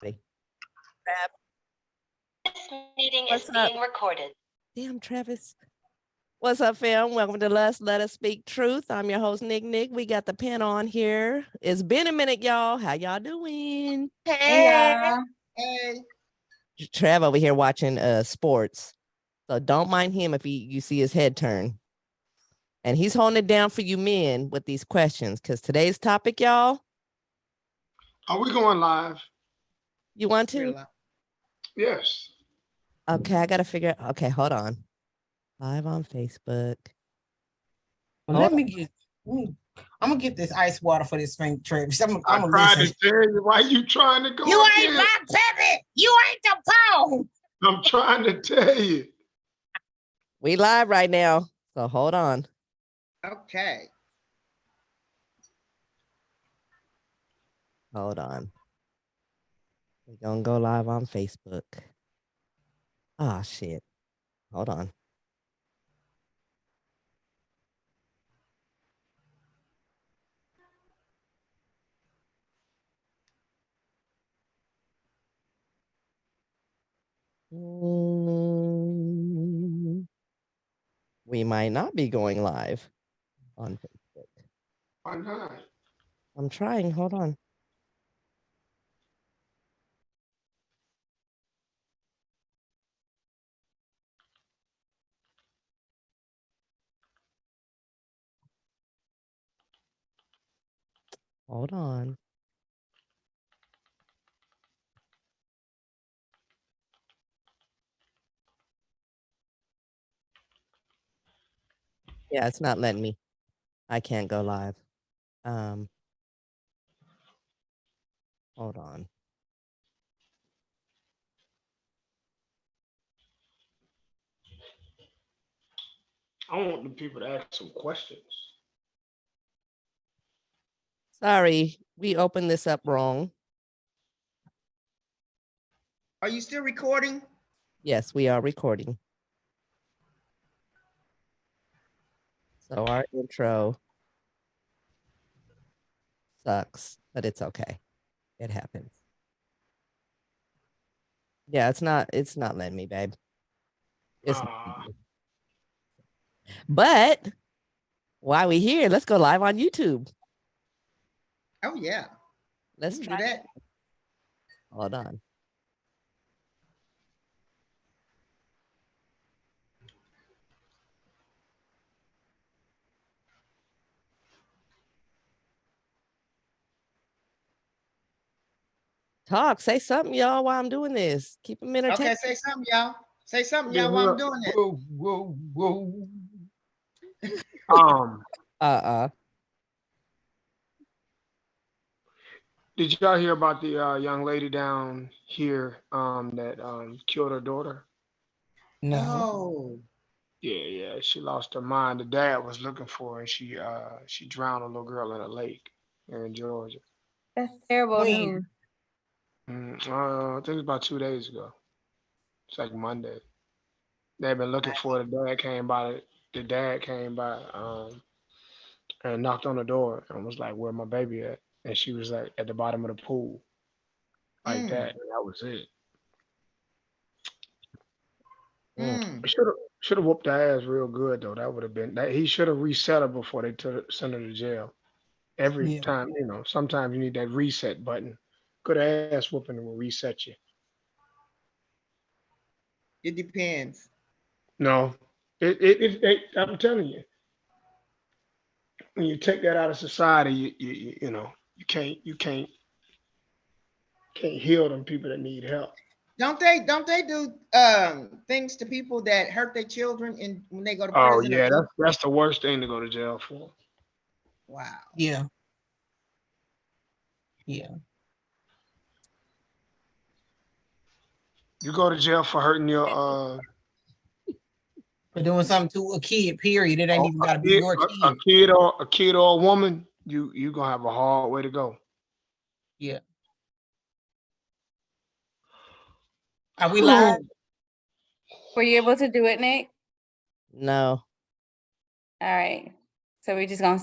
Trav, This meeting what's is up? being recorded. Damn, Travis. What's up, fam? Welcome to Let Us Speak Truth. I'm your host, Nick. We got the pen on here. It's been a minute, y'all. How y'all doing? Hey. Hey. Trav over here watching sports. So don't mind him if you see his head turn. And he's holding it down for you men with these questions, because today's topic, y'all. Are we going live? You want to? Yes. Okay, I got to figure. Okay, hold on. Live on Facebook. Well, let me get. I'm gonna get this ice water for this thing, Travis. I'm gonna tried listen. to tell you why you trying to go. You again. ain't my pivot. You ain't the phone. I'm trying to tell you. We live right now, so hold on. Okay. Hold on. We're gonna go live on Facebook. Ah, shit. Hold on. We might not be going live on Facebook. Why not? I'm trying. Hold on. Hold on. Yeah, it's not letting me. I can't go live. Hold on. I want the people to ask some questions. Sorry, we opened this up wrong. Are you still recording? Yes, we are recording. So our intro sucks, but it's okay. It happens. Yeah, it's not letting me, babe. It's but while we here, let's go live on YouTube. Oh yeah. Let's do try that. Hold on. Talk, say something, y'all, while I'm doing this. Keep them entertained. Okay, say something, y'all. Say something, y'all, while I'm doing it. Whoa. Did y'all hear about the young lady down here that killed her daughter? No. Yeah. She lost her mind. The dad was looking for her, and she drowned a little girl in a lake here in Georgia. That's terrible news. I think it was about 2 days ago. It's like Monday. They've been looking for her. The dad came by and knocked on the door and was like, "Where my baby at?" And she was like at the bottom of the pool, like that. And that was it. Should have whooped her ass real good though. That would have been that. He should have reset her before they sent her to jail. Every time, sometimes you need that reset button. Good ass whooping will reset you. It depends. No, I'm telling you, when you take that out of society, you can't heal them people that need help. Don't they do things to people that hurt their children when they go to prison? Oh yeah, that's the worst thing to go to jail for. Wow. Yeah. You go to jail for hurting your for doing something to a kid, period. It ain't even gotta be your kid. A kid or a woman, you gonna have a hard way to go. Yeah. Are we live? Were you able to do it, Nick? No. All right. So we just gonna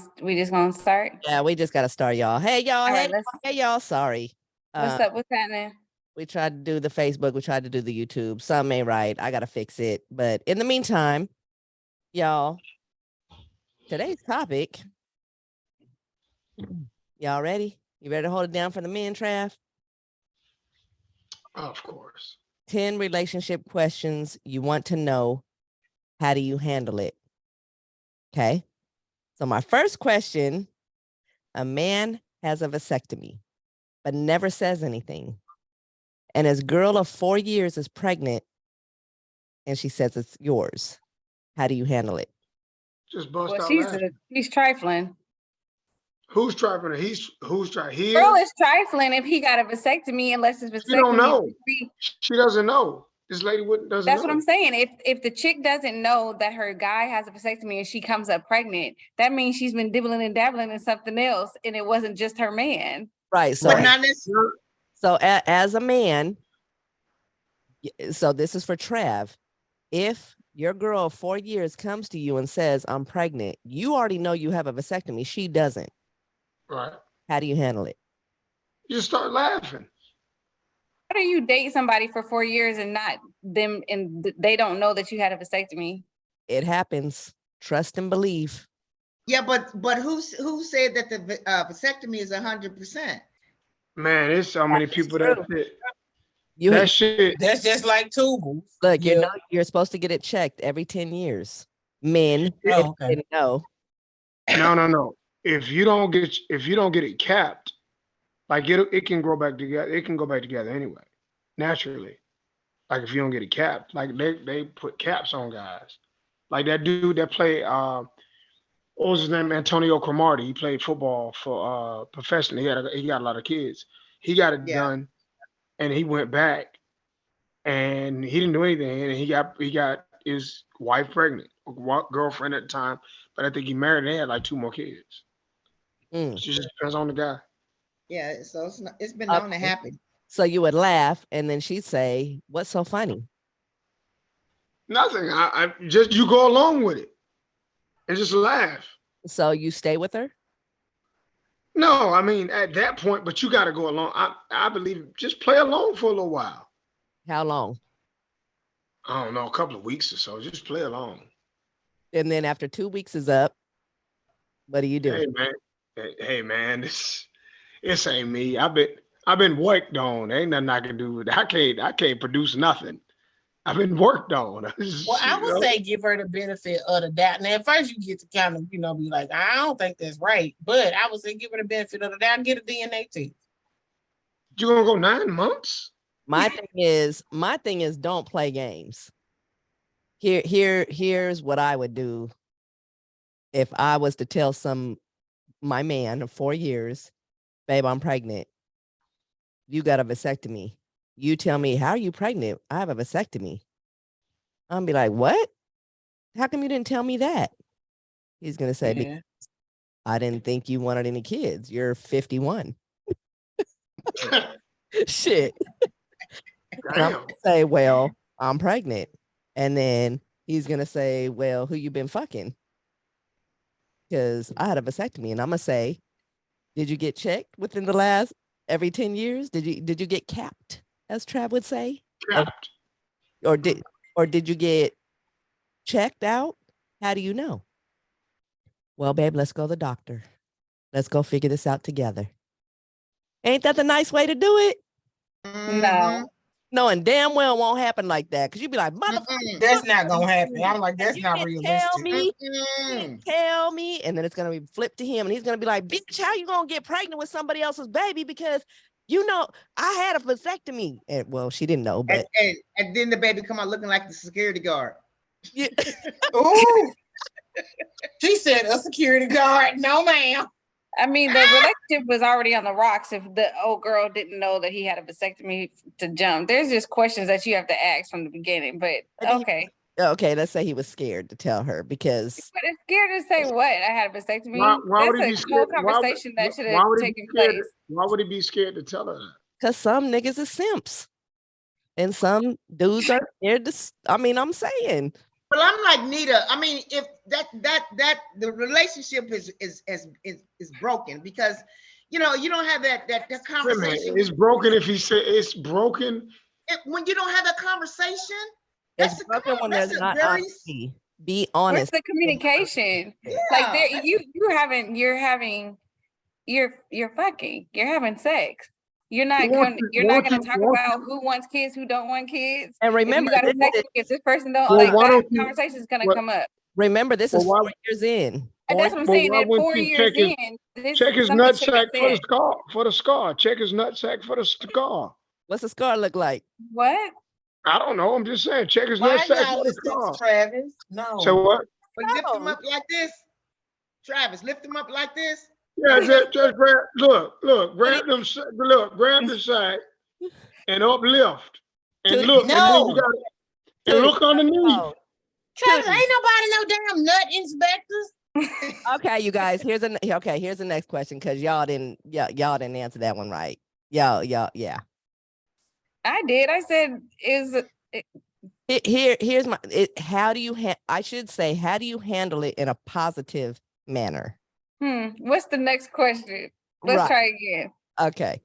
start? Yeah, we just gotta start, y'all. Hey, y'all. All Hey, right, hey, y'all. Sorry. What's up? What's happening? We tried to do the Facebook. We tried to do the YouTube. Some ain't right. I got to fix it. But in the meantime, y'all, today's topic. Y'all ready? You ready to hold it down for the men, Trav? Of course. 10 relationship questions you want to know. How do you handle it? Okay. So my first question, a man has a vasectomy, but never says anything. And his girl of 4 years is pregnant and she says it's yours. How do you handle it? Just bust Well, out laughing. she's trifling. Who's trifling? Who's trying here? Girl is trifling if he got a vasectomy, unless his vasectomy. She don't know. is free. She doesn't know. This lady doesn't That's know. what I'm saying. If the chick doesn't know that her guy has a vasectomy and she comes up pregnant, that means she's been dibbling and dabbling in something else, and it wasn't just her man. Right. So, But not necessarily. so as a man, so this is for Trav. If your girl of 4 years comes to you and says, I'm pregnant, you already know you have a vasectomy. She doesn't. Right. How do you handle it? You just start laughing. How do you date somebody for 4 years and not them, and they don't know that you had a vasectomy? It happens. Trust and believe. Yeah, but who said that the vasectomy is 100%? Man, there's so many people that shit. That shit. That's just like tubals. Look, you're supposed to get it checked every 10 years. Men, Oh, okay. didn't know. No. If you don't get it capped, like it can grow back together. It can go back together anyway, naturally. Like if you don't get it capped, like they put caps on guys. Like that dude that played what was his name? Antonio Cromartie. He played football for professionally. He got a lot of kids. He got it done, and he went back, and he didn't do anything, and he got his wife pregnant, girlfriend at the time, but I think he married and they had like 2 more kids. It just depends on the guy. Yeah, so it's been known to happen. So you would laugh, and then she'd say, "What's so funny?" Nothing. I just you go along with it and just laugh. So you stay with her? No, I mean at that point, but you got to go along. I believe just play along for a little while. How long? I don't know, a couple of weeks or so. Just play along. And then after 2 weeks is up, what do you do? Hey man, this ain't me. I've been worked on. Ain't nothing I can do with it. I can't produce nothing. I've been worked on. Well, I would say give her the benefit of the doubt. Now, at first you get to kind of, be like, I don't think that's right. But I would say give her the benefit of the doubt, get a DNA test. You gonna go 9 months? My thing is don't play games. Here's what I would do if I was to tell my man of 4 years, babe, I'm pregnant. You got a vasectomy. You tell me, how are you pregnant? I have a vasectomy. I'm be like, what? How come you didn't tell me that? He's gonna say, I didn't think you wanted any kids. You're 51. Shit. And I'm gonna say, well, I'm pregnant. And then he's gonna say, well, who you been fucking? Because I had a vasectomy. And I'm gonna say, did you get checked within the last every 10 years? Did you get capped, as Trav would say? Capped. Or did you get checked out? How do you know? Well, babe, let's go to the doctor. Let's go figure this out together. Ain't that the nice way to do it? No. Knowing damn well it won't happen like that. Because you'd be like, motherfucker. That's not going to happen. I'm like, that's not realistic. Tell me. And then it's going to be flipped to him. And he's going to be like, bitch, how you going to get pregnant with somebody else's baby? Because, I had a vasectomy. And, well, she didn't know. But And then the baby come out looking like the security guard. Yeah. Ooh. She said a security guard. No, ma'am. I mean, the relationship was already on the rocks if the old girl didn't know that he had a vasectomy to jump. There's just questions that you have to ask from the beginning, but okay. Okay, let's say he was scared to tell her because. But it's scared to say what? I had a vasectomy? Why would he be That's a scared? whole conversation that should have taken scared? place. Why would he be scared to tell her that? Because some niggas are simps. And some dudes are scared to, I'm saying. Well, I'm like Nita. I mean, if that the relationship is broken because you know, you don't have that Wait a minute, conversation. it's broken if he said it's broken. When you don't have that conversation, It's that's broken when that's there's a not very honesty. Be Where's honest. the communication? yeah. Like there, you're fucking, you're having sex. You're not Won't going. You're not going to talk won't about who wants kids, who don't want kids. And If you remember, got a this sex is, with this person don't Well, like why that don't you- conversation is going to what- come up. remember, this is Well, why- 4 years in. And that's what I'm Well, saying. why That wouldn't 4 you years check his- in, this Check his something should nutsack have for the said. scar. For the scar. Check his nutsack for the scar. What's the scar look like? What? I don't know. I'm just saying. Check his Why nutsack y'all for the listening scar. to Travis? No. So what? But lift him No. up like this. Travis, lift him up like this. Yeah, just grab. Look. Grab them. Grab the sack and uplift and Tootie, look. And then you No. got and Tootie, look underneath. oh, Travis, Tootie. ain't nobody no damn nut inspectors. Okay, you guys. Here's the next question because y'all didn't answer that one right. Y'all, yeah. I did. I said is Here's my. How do you? I should say, how do you handle it in a positive manner? What's the next question? Let's Right. try again. Okay.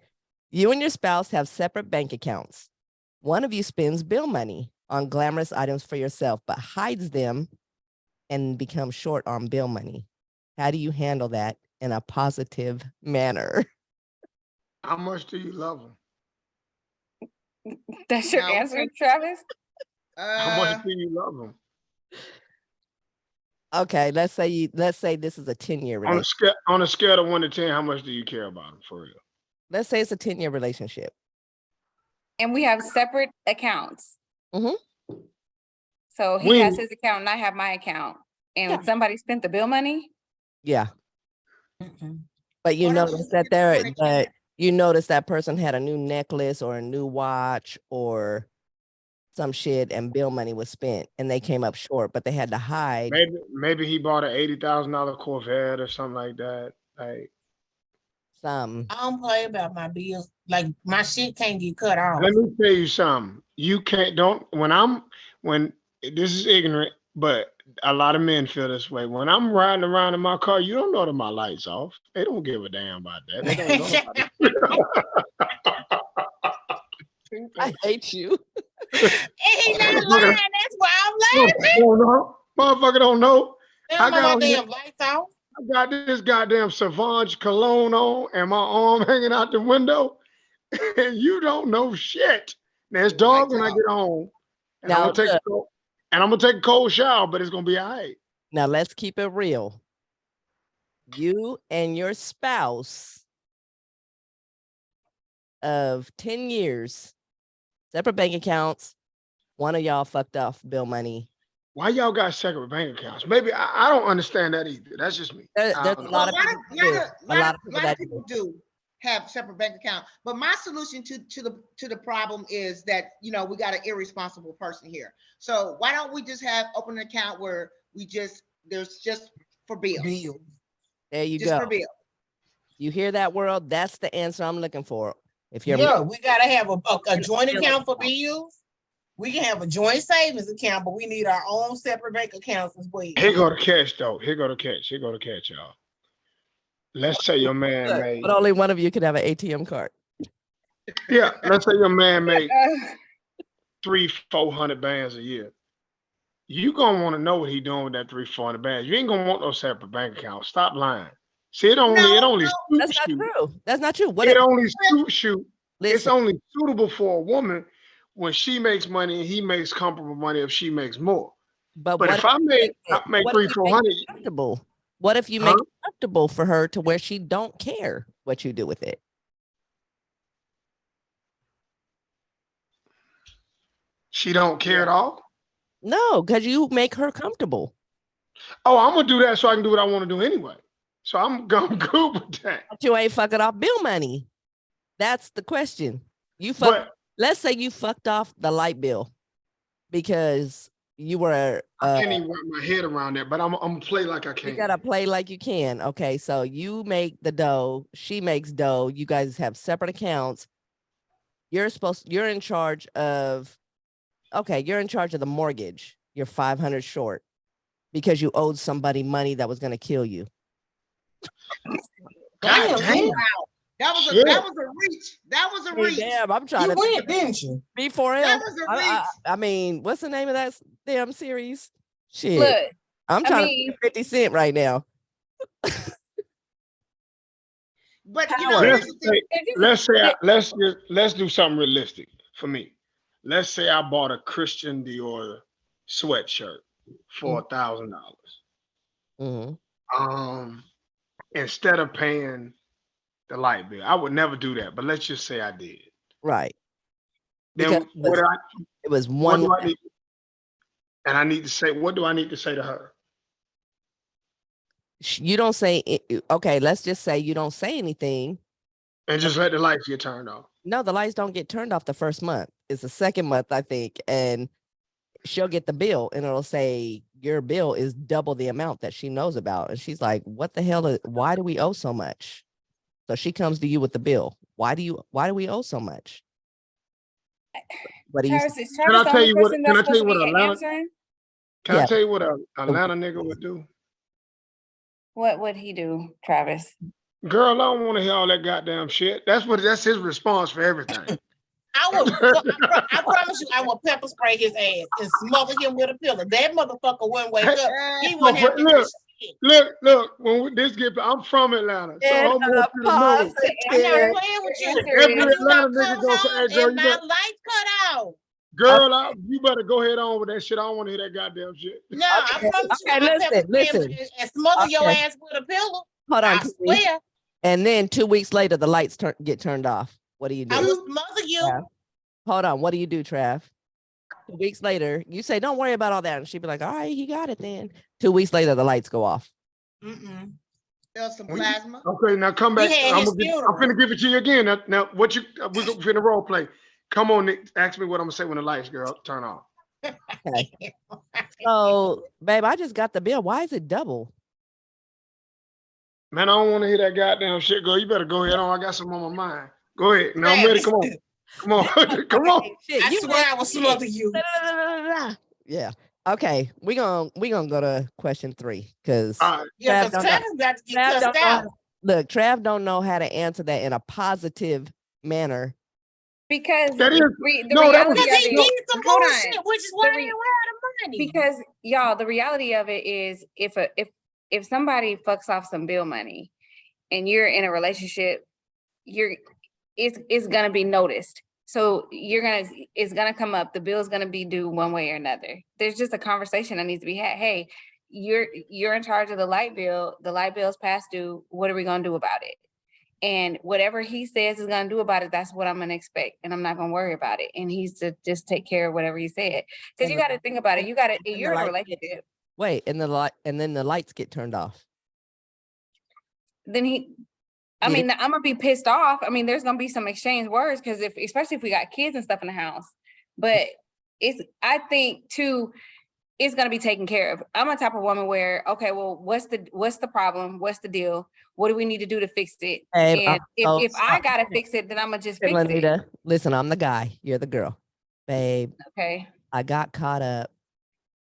You and your spouse have separate bank accounts. One of you spends bill money on glamorous items for yourself, but hides them and becomes short on bill money. How do you handle that in a positive manner? How much do you love him? That's your No. answer, Travis? How much do you love him? Okay, let's say this is a 10-year On relationship. a scale of 1 to 10, how much do you care about him for real? Let's say it's a 10-year relationship. And we have separate accounts. Mhm. So he has his account and I have my account. And Yeah. somebody spent the bill money? Yeah. But you Why don't notice you that get the one but you notice that person had a new necklace or a new watch or some shit and bill money was spent and they came up short, but they had to hide. Maybe he bought an $80,000 Corvette or something like that. Like, Some. I don't play about my bills. Like my shit can't get cut off. let me tell you something. You can't when this is ignorant, but a lot of men feel this way. When I'm riding around in my car, you don't know that my lights off. They don't give a damn about that. They don't know about it. I hate you. And he not lying. That's why I'm laughing. Don't know. Motherfucker don't know. Damn, I got my on here- damn lights off. I got this goddamn Sauvage cologne on and my arm hanging out the window. And you don't know shit. Now it's dark when I get home. And Now, I'm gonna take a cold shower, but it's gonna be all right. Now let's keep it real. You and your spouse of 10 years, separate bank accounts, one of y'all fucked off bill money. Why y'all got separate bank accounts? Maybe I don't understand that either. That's just me. There's I a don't know. lot of people do. A lot of people that people do have separate bank accounts. But my solution to the problem is that, you know, we got an irresponsible person here. So why don't we just open an account where there's just for bills. There you Just go. for bills. You hear that, world? That's the answer I'm looking for. If you're Yeah, we gotta have a joint account for bills. We can have a joint savings account, but we need our own separate bank accounts as well. Here go the catch, though. Here go the catch, y'all. Let's say your man made. but only one of you could have an ATM card. Yeah, let's say your man made 300-400 bands a year. You gonna want to know what he doing with that 300-400 bands. You ain't gonna want no separate bank account. Stop lying. See, it only That's not true. That's not true. What It if, only shoot. It's listen, only suitable for a woman when she makes money and he makes comparable money if she makes more. but But what if I make what if you make 300-400, it comfortable? What if you make it comfortable for her to where she don't care what you do with it? she don't care at all. No, because you make her comfortable. Oh, I'm gonna do that so I can do what I want to do anyway. So I'm good with that. But you ain't fucking off bill money. That's the question. Let's say you fucked off the light bill because you were I can't even wrap my head around that, but I'm gonna play like I can. you gotta play like you can. Okay, so you make the dough, she makes dough, you guys have separate accounts. You're in charge of the mortgage. You're 500 short because you owed somebody money that was gonna kill you. God damn. That was Shit. a reach. That was a Hey, reach. damn, I'm trying You to went, didn't you? be for him. That was a reach. I mean, what's the name of that damn series? Shit. Look, I'm I trying mean, to 50 Cent right now. But you know, Power. here's the thing. Let's do something realistic for me. Let's say I bought a Christian Dior sweatshirt for $1,000. Mhm. Instead of paying the light bill, I would never do that. But let's just say I did. Right. Because Then it was what one. do I need? And I need to say, what do I need to say to her? You don't say okay, let's just say you don't say anything. And just let the lights get turned off. No, the lights don't get turned off the first month. It's the second month, I think. And she'll get the bill and it'll say your bill is double the amount that she knows about. And she's like, what the hell? Why do we owe so much? So she comes to you with the bill. Why do we owe so much? What do you Travis, is Can I Travis the tell only you what? person Can that's I tell supposed you to what be Atlanta? answering? Can Yeah. I tell you what a Atlanta nigga would do? What would he do, Travis? Girl, I don't want to hear all that goddamn shit. That's his response for everything. I promise you, I will pepper spray his ass and smother him with a pillow. That motherfucker wouldn't wake up. He wouldn't have to do shit. Look. I'm from Atlanta, so I want you to know. I'm not Positive. playing with you. Answer Every is- As soon as I Atlanta nigga come gonna say, home "Hey, girl, and my lights cut out. girl, you better go ahead on with that shit. I don't want to hear that goddamn shit." No, I promise you, Okay, I'll pepper spray him listen. and smother your Okay. ass with a pillow. Hold on. I swear. And then 2 weeks later, the lights get turned off. What do you do? I will smother you. Yeah. Hold on. What do you do, Trav? 2 weeks later, you say, don't worry about all that. And she'd be like, all right, he got it then. 2 weeks later, the lights go off. There's some plasma. Okay, now come back. We had I'm his finna give it to you again. Now what you we finna role play. Come on, Nick. Ask me what I'm gonna say when the lights, girl, turn off. Okay. So, babe, I just got the bill. Why is it double? Man, I don't want to hear that goddamn shit, girl. You better go ahead on. I got some on my mind. Go ahead. Now I'm ready. Come on. Come on. Shit, I swear I will smother you. Yeah. Okay. We gonna go to question 3 because All right. Yeah, Trav because don't know- Travis got to get Trav cussed don't know out. look, Trav don't know how to answer that in a positive manner. Because That is- the no, that reality was- of Because he it, needs some hold on. bullshit, which is why The they re- ran out of money. because y'all, the reality of it is if somebody fucks off some bill money and you're in a relationship, it's gonna be noticed. So it's gonna come up, the bill's gonna be due one way or another. There's just a conversation that needs to be had. Hey, you're in charge of the light bill, the light bill's past due, what are we gonna do about it? And whatever he says is gonna do about it, that's what I'm gonna expect. And I'm not gonna worry about it. And he's to just take care of whatever he said. Because you gotta think about it. You're in a relationship. Wait, and then the lights get turned off. Then I mean, I'm gonna be pissed off. I mean, there's gonna be some exchange words because especially if we got kids and stuff in the house. But I think too, it's gonna be taken care of. I'm a type of woman where, okay, well, what's the problem? What's the deal? What do we need to do to fix it? Babe, And if I gotta fix it, then I'm gonna just fix it. Lanita, listen, I'm the guy. You're the girl. Babe, Okay. I got caught up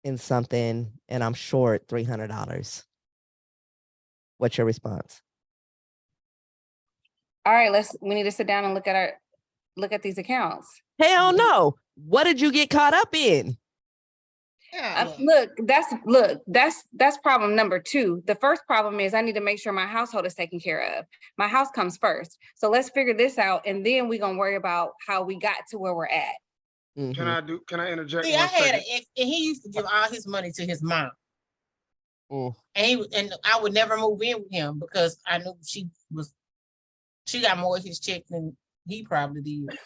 in something and I'm short $300. What's your response? All right, we need to sit down and look at these accounts. Hell no. What did you get caught up in? Yeah. That's problem number 2. The first problem is I need to make sure my household is taken care of. My house comes first. So let's figure this out. And then we're gonna worry about how we got to where we're at. Mm-hmm. Can I interject? See, I one had second? an ex, and he used to give all his money to his mom. Mm. And I would never move in with him because I knew she got more of his check than he probably did.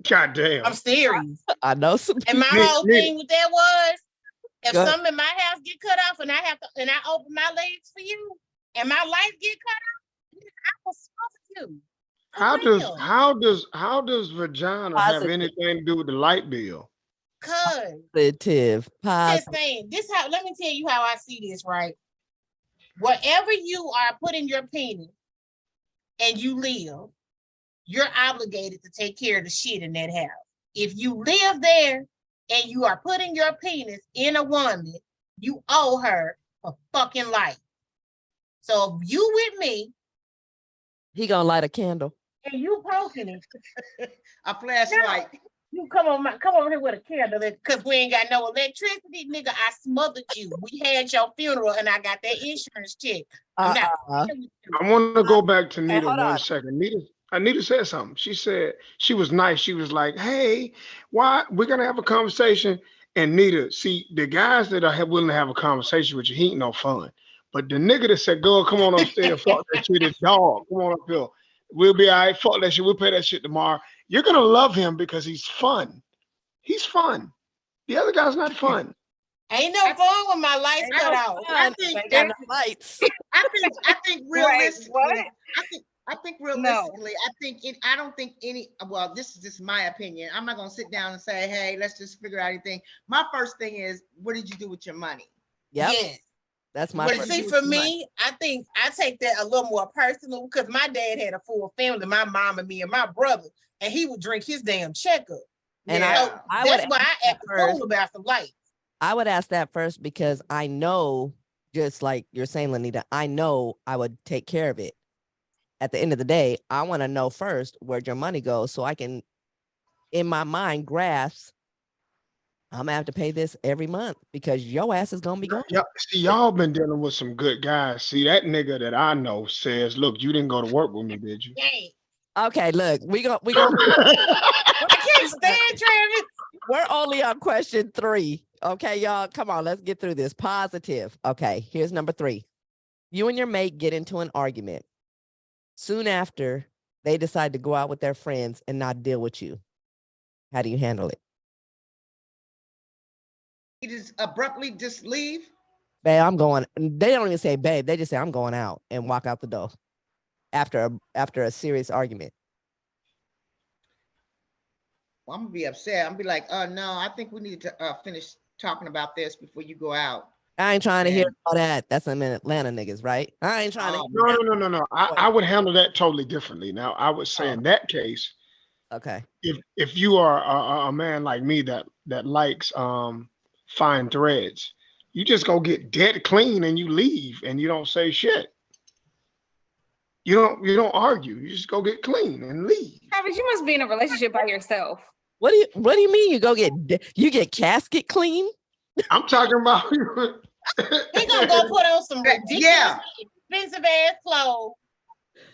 God damn. I'm serious. I know some And my Nick, whole Nick. thing with that was, if Go ahead. something in my house get cut off and I open my legs for you and my lights get cut off, I will smother you. How does vagina have Positive. anything to do with the light bill? Cause positive. just saying, let me tell you how I see this, right? Wherever you are putting your penis and you live, you're obligated to take care of the shit in that house. If you live there and you are putting your penis in a woman, you owe her a fucking life. So if you with me He gonna light a candle. and you poking it. A flashlight. You come over here with a candle, cause we ain't got no electricity, nigga. I smothered you. We had your funeral, and I got that insurance check. I'm not. playing with you. I want to go back to Nita hold on. 1 second. Anita said something. She said she was nice. She was like, "Hey, why we're gonna have a conversation?" And Nita, see, the guys that are willing to have a conversation with you, he ain't no fun. But the nigga that said, "Girl, come on upstairs, fuck that shit, it's dog. Come on up here. We'll be all right. Fuck that shit. We'll pay that shit tomorrow." You're gonna love him because he's fun. He's fun. The other guy's not fun. Ain't no fun when my lights Ain't cut no off. fun. think They got no lights. I think Wait, realistically, what? I think realistically, I don't think any, well, this is just my opinion. I'm not gonna sit down and say, hey, let's just figure out anything. My first thing is, what did you do with your money? Yep. Yes. That's my What first. did you See, do for with your me, money? I think I take that a little more personal because my dad had a full family, my mom and me and my brother, and he would drink his damn checkup. And Yeah. I would That's why ask I act that a first. fool about some lights. I would ask that first because I know, just like you're saying, Lanita, I know I would take care of it. At the end of the day, I want to know first where your money goes so I can, in my mind, grasp I'm gonna have to pay this every month because your ass is gonna be gone. See, y'all been dealing with some good guys. See, that nigga that I know says, "Look, you didn't go to work with me, did you?" Dang. Okay, look, we gonna I can't stand Travis. we're only on question 3. Okay, y'all, come on, let's get through this. Positive. Okay, here's number 3. You and your mate get into an argument. Soon after, they decide to go out with their friends and not deal with you. How do you handle it? You just abruptly just leave? Babe, I'm going. They don't even say babe. They just say I'm going out and walk out the door after a serious argument. Well, I'm gonna be upset. I'm gonna be like, no, I think we need to finish talking about this before you go out. I ain't trying to hear Man. all that. That's some Atlanta niggas, right? I ain't trying to. No. I would handle that totally differently. Now, I would say in that case, Okay. if you are a man like me that likes fine threads, you just go get dead clean and you leave and you don't say shit. You don't argue. You just go get clean and leave. Travis, you must be in a relationship by yourself. What do you mean? You go you get casket clean? I'm talking about. He gonna go put on some ridiculous, Yeah. expensive ass clothes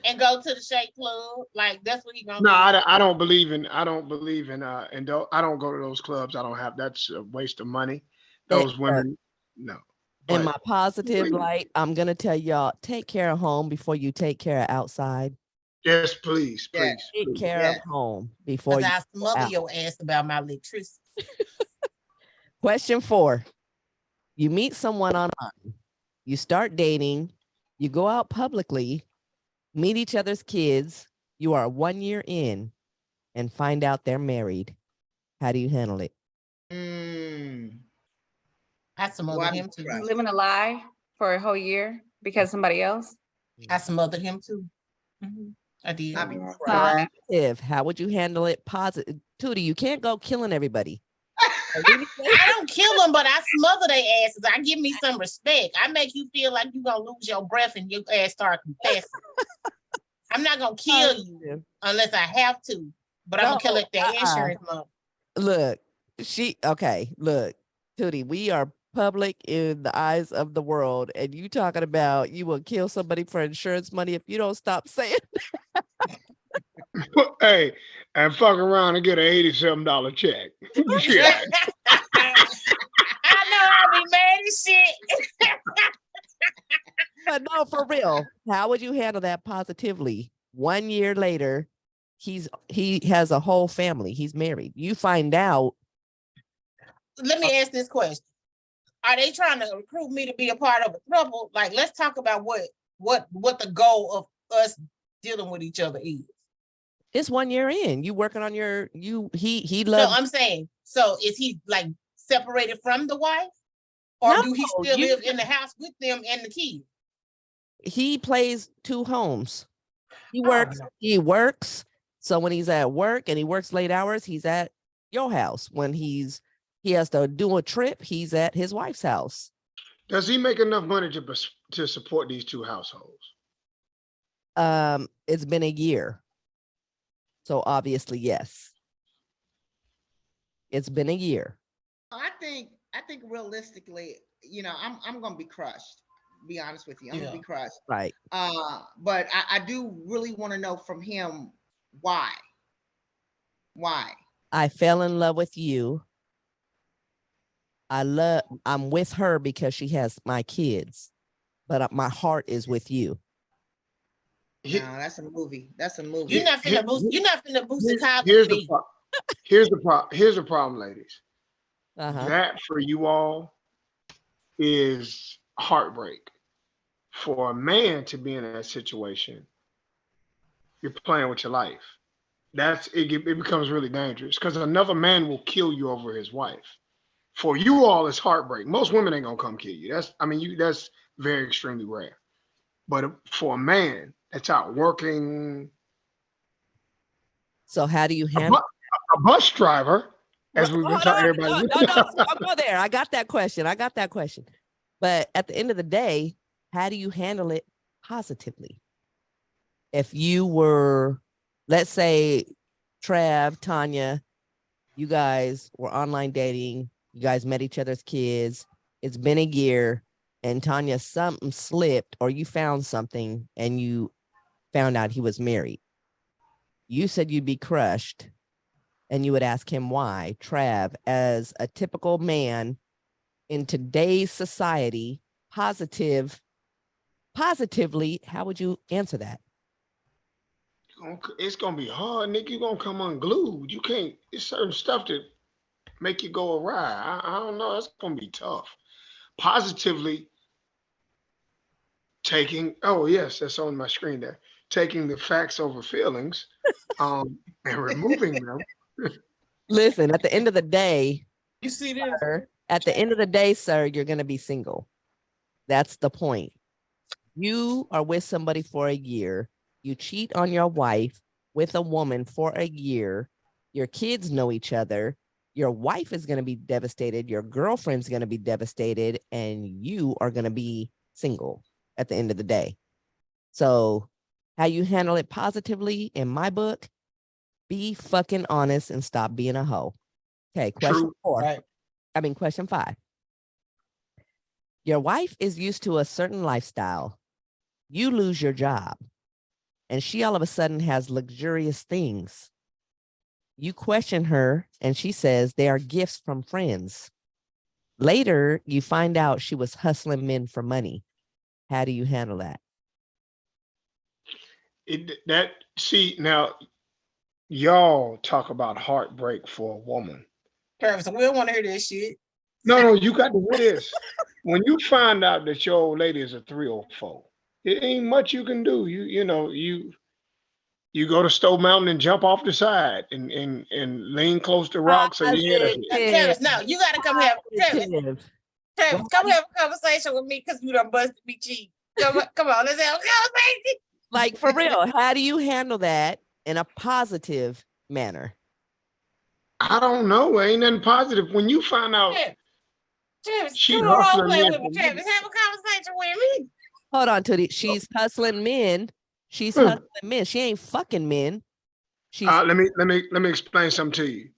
and go to the shake club. Like that's what he gonna No, do. I don't believe in. I don't go to those clubs. I don't have. That's a waste of money. Those women, no. In But my positive please. light, I'm gonna tell y'all: take care of home before you take care of outside. Yes, please, Yeah. please, Take please. care Yeah. of home before Cause you. I smother out. your ass about my electricity. Question 4. You meet someone online. You start dating. You go out publicly, meet each other's kids. You are 1 year in and find out they're married. How do you handle it? I smothered Well, him too. Right. Living a lie for a whole year because somebody else. I smothered him too. I did. I'd be That's crying. Positive. How would you handle it? Positive. Tootie, you can't go killing everybody. I don't kill them, but I smother their asses. I give me some respect. I make you feel like you're gonna lose your breath and your ass start confessing. I'm not gonna kill you unless I have to, but I'm gonna kill it that insurance money. Look, look, Tootie, we are public in the eyes of the world, and you talking about you will kill somebody for insurance money if you don't stop saying. Hey, and fuck around and get an $87 check. Yeah. I know I'll be mad as shit. But no, for real, how would you handle that positively? 1 year later, he has a whole family. He's married. You find out. Let me ask this question. Are they trying to recruit me to be a part of a trouble? Like, let's talk about what the goal of us dealing with each other is. It's 1 year in. You working on your he No, loves. I'm saying, so is he like separated from the wife? Or No, do he still live in the house with them and the kids? He plays 2 homes. He Oh, works. no. He works. So when he's at work and he works late hours, he's at your house. When he has to do a trip, he's at his wife's house. Does he make enough money to support these 2 households? It's been a year. So obviously, yes. It's been a year. I think realistically, you know, I'm gonna be crushed. Be honest with you, I'm gonna be crushed. Right. But I do really want to know from him why. Why? I fell in love with you. I'm with her because she has my kids, but my heart is with you. No, that's a movie. That's a movie. You're not finna boost. You're not finna boost the college Here's the fee. problem. Here's the problem, ladies. Uh-huh. That for you all is heartbreak. For a man to be in that situation, you're playing with your life. It becomes really dangerous because another man will kill you over his wife. For you all, it's heartbreak. Most women ain't gonna come kill you. That's very extremely rare. But for a man that's out working, So how do you a, handle? bu- a bus driver, as we've been Hold talking, on. everybody. No, I'll go there. I got that question. But at the end of the day, how do you handle it positively? If you were, let's say, Trav, Tanya, you guys were online dating, you guys met each other's kids, it's been a year, and Tanya, something slipped, or you found something and you found out he was married. You said you'd be crushed and you would ask him why. Trav, as a typical man in today's society, positively, how would you answer that? It's gonna be hard, Nick. You're gonna come unglued. You can't. It's certain stuff that make you go awry. I don't know. It's gonna be tough. Positively taking. Oh yes, that's on my screen there. Taking the facts over feelings, and removing them. Listen, at the end of the day, You see this? sir, at the end of the day, sir, you're going to be single. That's the point. You are with somebody for a year. You cheat on your wife with a woman for a year. Your kids know each other. Your wife is going to be devastated. Your girlfriend's going to be devastated. And you are going to be single at the end of the day. So, how you handle it positively, in my book, be fucking honest and stop being a hoe. Okay, question True. 4. Right. Question 5. Your wife is used to a certain lifestyle. You lose your job, and she all of a sudden has luxurious things. You question her, and she says they are gifts from friends. Later, you find out she was hustling men for money. How do you handle that? See now, y'all talk about heartbreak for a woman. Travis, we don't want to hear this shit. No, you got to hear this. When you find out that your old lady is a 304, it ain't much you can do. You go to Stone Mountain and jump off the side and lean close to rocks so your head will hit. Travis, now you gotta come have Travis. Positive. Travis, come have a conversation with me because you done busted me cheap. Come on, let's have a conversation. Like, for real, how do you handle that in a positive manner? I don't know. Ain't nothing positive. When you find out Travis, she come on, role hustling play men with me. for Travis, money. have a conversation with me. Hold on, Tootie. She's hustling men. She's hustling men. She ain't fucking men. She's Let me explain something to you.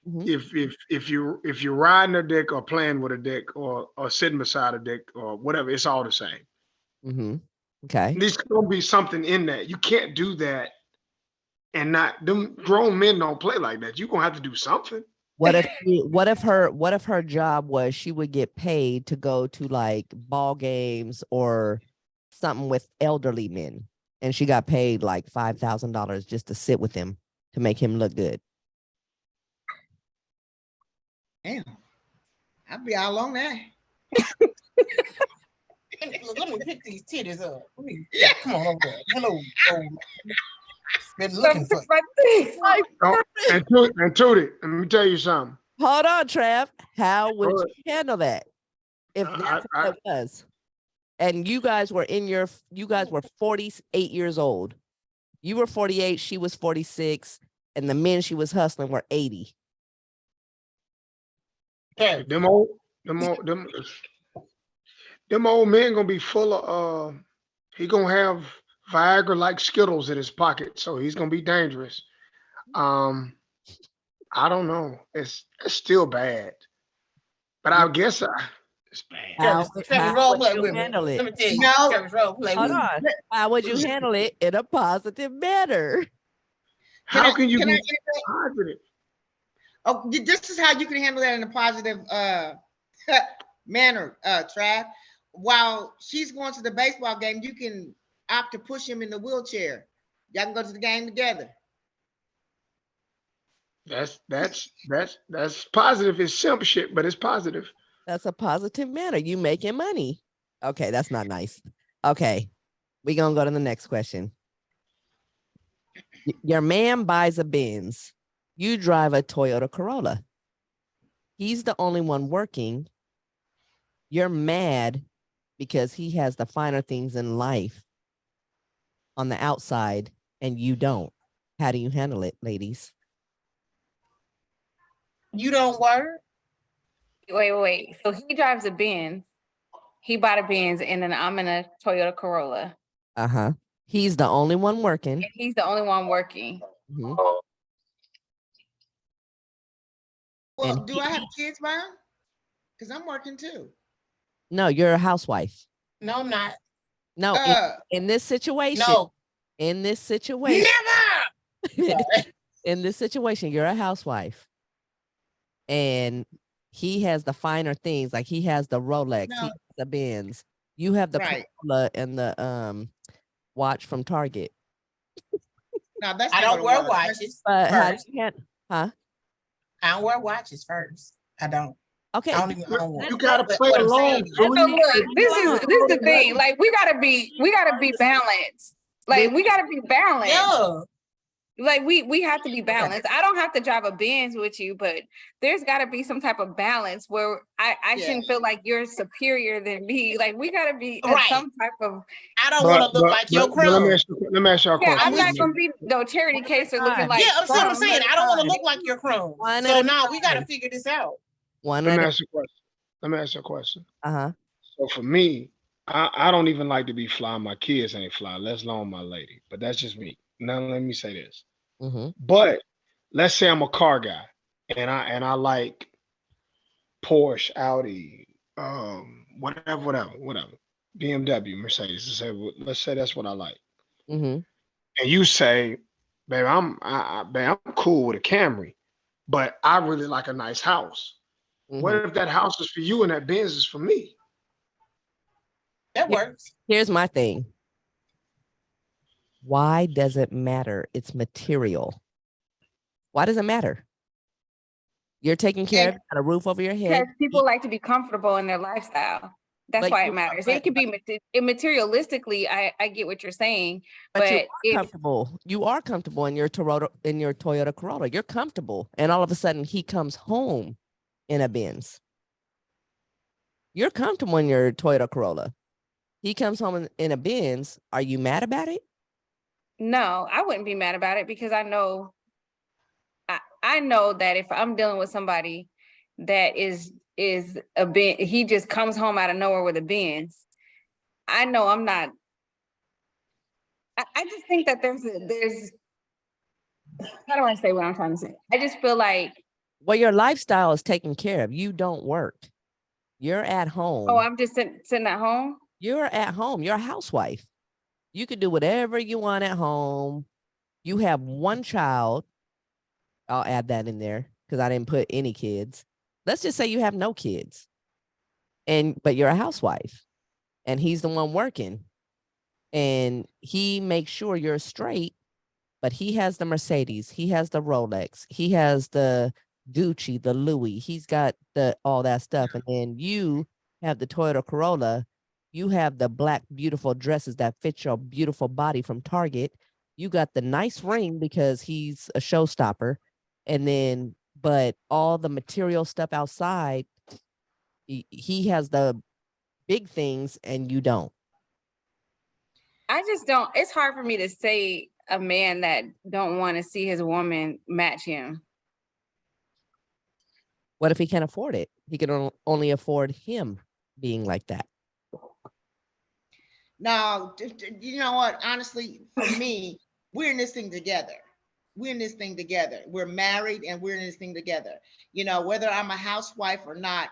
Mhm. If you're riding a dick or playing with a dick or sitting beside a dick or whatever, it's all the same. Okay. There's gonna be something in that. You can't do that and not them grown men don't play like that. You're gonna have to do something. What if her job was she would get paid to go to like ball games or something with elderly men, and she got paid like $5,000 just to sit with him to make him look good? Damn, I'd be all on that. Let me pick these titties up. Come on over there. Hello, old man. Been looking for you. And Tootie, let me tell you something. Hold on, Trav. How would Go you handle that if that's I- what it was? And you guys were 48 years old. You were 48, she was 46, and the men she was hustling were 80. Travis, them old them old men gonna be full of he gonna have Viagra like Skittles in his pocket, so he's gonna be dangerous. Um, I don't know. It's still bad, but You- I guess it's bad. Travis, how role would play you with me. handle Let it? me tell you, No. Travis, role play Hold with me. on. How would you handle it in a positive manner? How can you can I be interject? positive? Oh, this is how you can handle that in a positive manner, Trav. While she's going to the baseball game, you can opt to push him in the wheelchair. Y'all can go to the game together. That's positive. It's simp shit, but it's positive. That's a positive manner. You making money. Okay, that's not nice. Okay, we gonna go to the next question. Your man buys a Benz. You drive a Toyota Corolla. He's the only one working. You're mad because he has the finer things in life on the outside and you don't. How do you handle it, ladies? You don't work. Wait. So he drives a Benz. He bought a Benz, and then I'm in a Toyota Corolla. Uh-huh. He's the only one working. And he's the only one working. Mhm. Well, And do I have kids, Byron? Because I'm working too. No, you're a housewife. No, I'm not. No, in this situation, No, in this situation, never. Sorry. in this situation, you're a housewife. And he has the finer things, like he has the Rolex, he No. has the Benz. You have the Right. Corolla and the watch from Target. Now that's I not don't gonna wear work. watches. But how do First, you huh? I don't wear watches first. I don't. Okay. I don't even own one. You gotta But play what I'm along, saying is- So Louis. look, this is the thing. Like we gotta be balanced. Like we gotta be balanced. Yeah. Like we have to be balanced. I don't have to drive a Benz with you, but there's got to be some type of balance where I Yeah. shouldn't feel like you're superior than me. Like we got to be at Right. some type of. I don't want to look like your Let crumb. me ask you a Yeah, question. I'm not gonna be no charity case or looking like. Yeah, I'm what I'm scum. saying. I don't want to look like your crumb. One So at a now we got to time. figure this out. One Let at me a ask you a question. Let me ask you a question. uh-huh. So for me, I don't even like to be fly. My kids ain't fly, let alone my lady. But that's just me. Now let me say this. Mm-hmm. But let's say I'm a car guy and I like Porsche, Audi, whatever. BMW, Mercedes. Let's say that's what I like. Mm-hmm. And you say, babe, I'm cool with a Camry, but I really like a nice house. What Mm-hmm. if that house is for you and that Benz is for me? That works. Here's my thing. Why does it matter? It's material. Why does it matter? You're taking care of, got a roof over your head. Because people like to be comfortable in their lifestyle. That's But why you- it matters. but- It could be materialistically. I get what you're saying, But you but are if comfortable. You are comfortable in your Toyota Corolla. You're comfortable. And all of a sudden he comes home in a Benz. You're comfortable in your Toyota Corolla. He comes home in a Benz. Are you mad about it? no, I wouldn't be mad about it because I know that if I'm dealing with somebody that is a Benz, he just comes home out of nowhere with a Benz. I know I'm not. I just think that there's how do I say what I'm trying to say? I just feel like, Well, your lifestyle is taken care of. You don't work. You're at home. oh, I'm just sitting at home. You're at home. You're a housewife. You can do whatever you want at home. You have one child. I'll add that in there because I didn't put any kids. Let's just say you have no kids. But you're a housewife and he's the one working. And he makes sure you're straight, but he has the Mercedes, he has the Rolex, he has the Gucci, the Louis, he's got all that stuff. And then you have the Toyota Corolla, you have the black beautiful dresses that fit your beautiful body from Target. You got the nice ring because he's a showstopper. And then, but all the material stuff outside, he has the big things and you don't. I just don't. It's hard for me to say a man that don't want to see his woman match him. What if he can't afford it? He can only afford him being like that. Now, you know what? Honestly, for me, we're in this thing together. We're in this thing together. We're married and we're in this thing together. You know, whether I'm a housewife or not,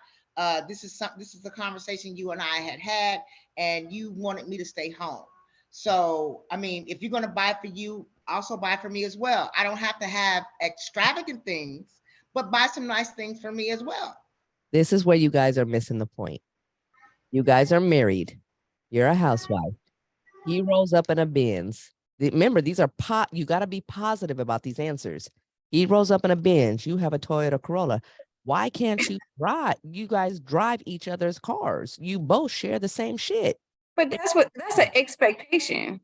this is a conversation you and I had, and you wanted me to stay home. So, I mean, if you're gonna buy for you, also buy for me as well. I don't have to have extravagant things, but buy some nice things for me as well. This is where you guys are missing the point. You guys are married. You're a housewife. He rolls up in a Benz. Remember, these are you got to be positive about these answers. He rolls up in a Benz. You have a Toyota Corolla. Why can't you drive? You guys drive each other's cars. You both share the same shit. But that's an expectation.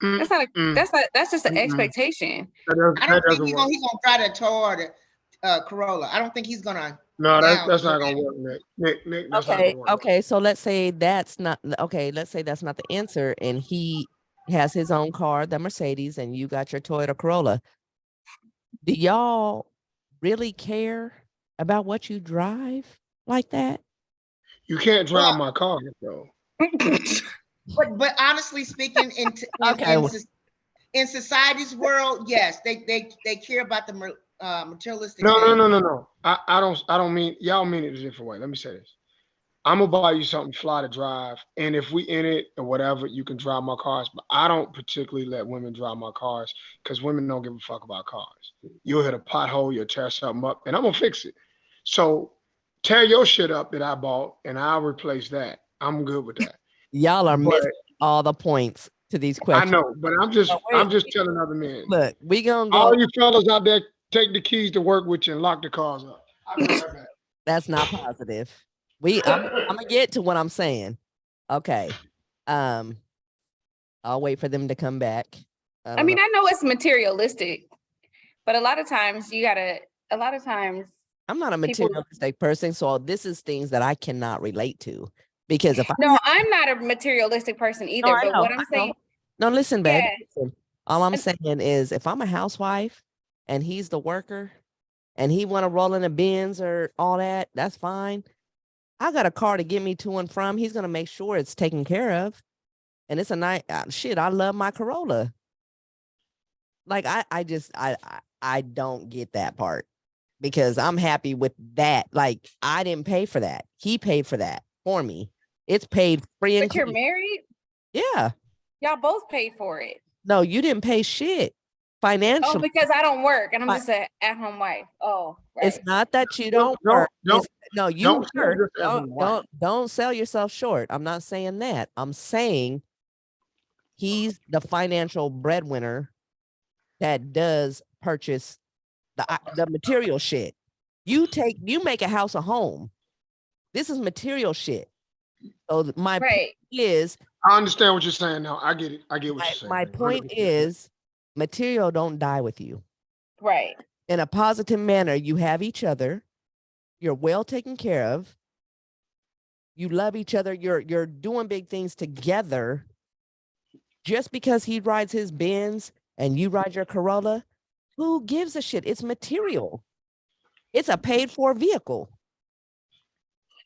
That's not a, Mm-mm. that's just an Mm-mm. expectation. I don't That think doesn't he's work. gonna try to Toyota Corolla. I don't think he's gonna. No, Now, that's not gonna work, Nick, that's not gonna work. Okay. So let's say that's not okay. Let's say that's not the answer, and he has his own car, the Mercedes, and you got your Toyota Corolla. Do y'all really care about what you drive like that? You can't drive well, my car, though. but honestly speaking, Okay. in society's world, yes, they care about the materialistic No, no, things. no, no, no. I don't mean y'all mean it a different way. Let me say this. I'm gonna buy you something fly to drive, and if we in it or whatever, you can drive my cars. But I don't particularly let women drive my cars because women don't give a fuck about cars. You'll hit a pothole, you'll tear something up, and I'm gonna fix it. So tear your shit up that I bought, and I'll replace that. I'm good with that. Y'all are But missing all the points to these I questions. know, but Oh, I'm wait, just telling other men. look, we gonna All go. you fellas out there, take the keys to work with you and lock the cars up. I'll be right back. That's not positive. I'm gonna get to what I'm saying. Okay. Um, I'll wait for them to come back. I I don't know. mean, I know it's materialistic, but a lot of times a lot of times I'm not a people, materialistic person, so this is things that I cannot relate to because if I no, I'm not a materialistic person no, either, I but know, what I'm I know. saying, No, listen, babe. yeah, Listen. All I'm and- saying is if I'm a housewife and he's the worker and he want to roll in a Benz or all that, that's fine. I got a car to get me to and from. He's gonna make sure it's taken care of. And it's a nice shit. I love my Corolla. Like I don't get that part because I'm happy with that. Like I didn't pay for that. He paid for that for me. It's paid free and but you're clear. married, Yeah. y'all both paid for it. No, you didn't pay shit Oh, financially. because I don't work and I'm But just an at-home wife. Oh, it's right. not that you Don't don't work. don't It's no, you don't sell work. yourself as a wife. Don't sell yourself short. I'm not saying that. I'm saying he's the financial breadwinner that does purchase the material shit. You make a house a home. This is material shit. So my point Right. is I understand what you're saying now. I get it. I get what you're saying. my point 100%. is material don't die with you. Right. In a positive manner, you have each other. You're well taken care of. You love each other. You're doing big things together. Just because he rides his Benz and you ride your Corolla, who gives a shit? It's material. It's a paid for vehicle.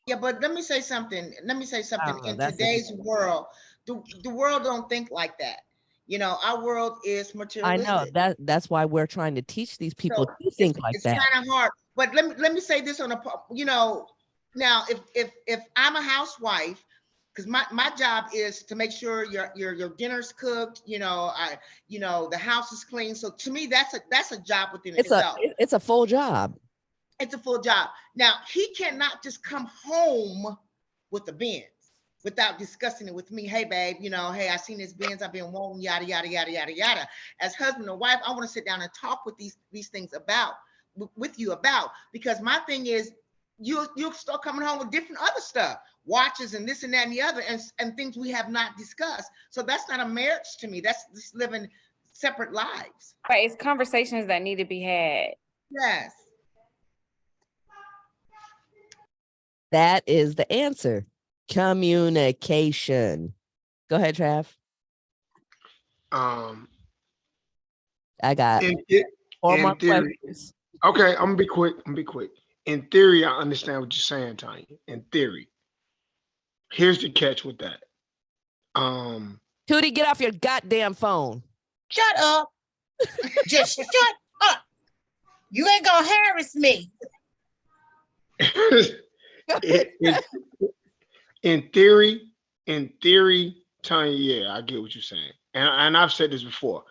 Yeah, but let me say something. Let me say something. Oh, In that's the today's world, the world don't think like that. You know, our world is I know materialistic. that's why we're trying to teach these people So to think like it's that. kind of hard. But let me say this on a you know, now if I'm a housewife, because my job is to make sure your dinner's cooked, the house is clean. So to me, that's a job within itself. It's a full job. It's a full job. Now he cannot just come home with the Benz without discussing it with me. Hey, babe, hey, I seen this Benz. I've been wanting yada yada yada yada yada. As husband and wife, I want to sit down and talk with these things with you about, because my thing is you'll start coming home with different other stuff, watches and this and that and the other, and things we have not discussed. So that's not a marriage to me. That's just living separate lives. Right. It's conversations that need to be had. Yes. That is the answer. Communication. Go ahead, Trav. Um, I got in, 4 more in theory, questions. okay, I'm gonna be quick. In theory, I understand what you're saying, Tanya. In theory, here's the catch with that. Tootie, get off your goddamn phone. Shut up. Just shut up. You ain't gonna harass me. in theory, Tanya, yeah, I get what you're saying, and I've said this before.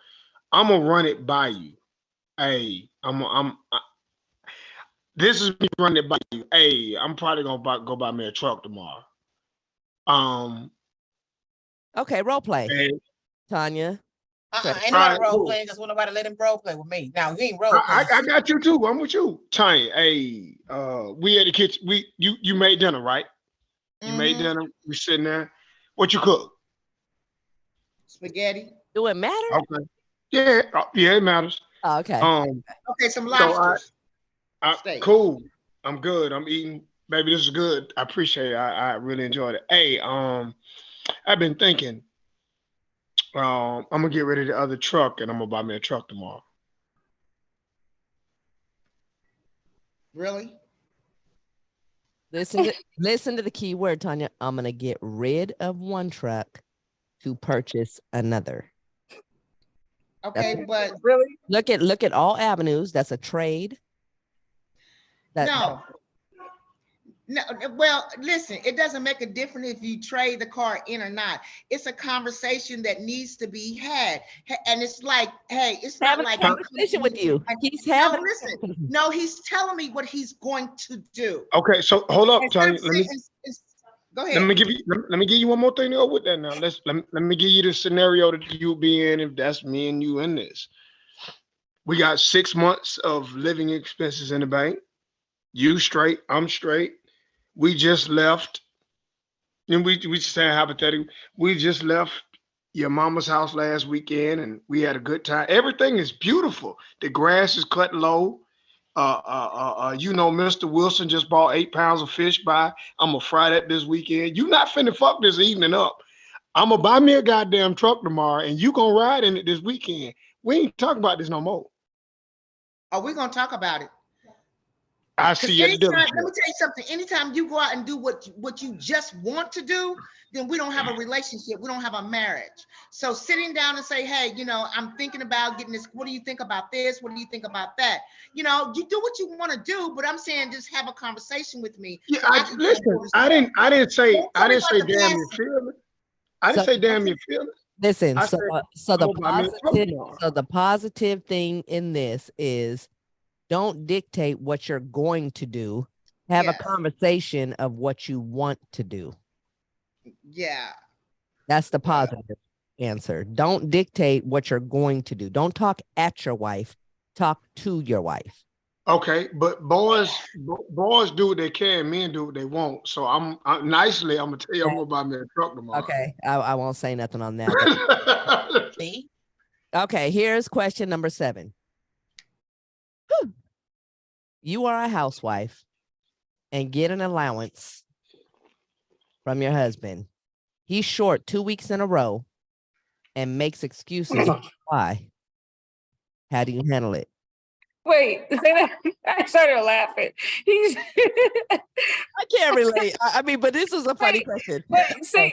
I'm gonna run it by you. Hey, this is me running it by you. Hey, I'm probably gonna go buy me a truck tomorrow. Okay, role play, And Tanya. Ain't nobody Alright, role cool. playing because nobody let him role play with me. Now he ain't role I playing. got you too. I'm with you, Tanya. Hey, we at the kitchen. You made dinner, right? You made dinner. We sitting there. What you cook? Spaghetti. Do it matter? Okay. Yeah, yeah, it matters. Oh, okay. Okay, some So lobsters. I cool. I'm good. I'm eating. Baby, this is good. I appreciate it. I really enjoyed it. Hey, I've been thinking. I'm gonna get rid of the other truck and I'm gonna buy me a truck tomorrow. Really? Listen to the key word, Tanya. I'm gonna get rid of one truck to purchase another. Okay, but Really? Look at all avenues. That's a trade. no. No, well, listen, it doesn't make a difference if you trade the car in or not. It's a conversation that needs to be had. And it's like, hey, it's not having like a conversation with you. He's having. No, listen. No, he's telling me what he's going to do. Okay, so hold up, Tanya. Go ahead. Let me give you one more thing to go with that now. Let me give you the scenario that you be in if that's me and you in this. We got 6 months of living expenses in the bank. You straight, I'm straight. We just left, and we just saying hypothetically, we just left your mama's house last weekend and we had a good time. Everything is beautiful. The grass is cut low. Mr. Wilson just bought 8 pounds of fish by. I'm gonna fry that this weekend. You not finna fuck this evening up. I'm gonna buy me a goddamn truck tomorrow and you gonna ride in it this weekend. We ain't talking about this no more. Are we gonna talk about it? I see you at the Let me dealership. tell you something. Anytime you go out and do what you just want to do, then we don't have a relationship. We don't have a marriage. So sitting down and say, hey, I'm thinking about getting this. What do you think about this? What do you think about that? You do what you want to do, but I'm saying just have a conversation with me. Yeah, So listen. I didn't say damn your feelings. I didn't So- say damn your feelings. Listen, I so said, the positive thing in this is don't dictate what you're going to do. Have a conversation of what you want to do. Yeah. That's the positive answer. Don't dictate what you're going to do. Don't talk at your wife. Talk to your wife. Okay, but boys do what they can, men do what they want. So I'm nicely, I'm gonna tell you, I'm gonna buy me a truck tomorrow. Okay, I won't say nothing on that. See? Okay, here's question number 7. Whew. You are a housewife and get an allowance from your husband. He's short 2 weeks in a row and makes excuses why. How do you handle it? Wait, say that. I started laughing. He's I can't relate. I mean, but this was a funny question. Wait, say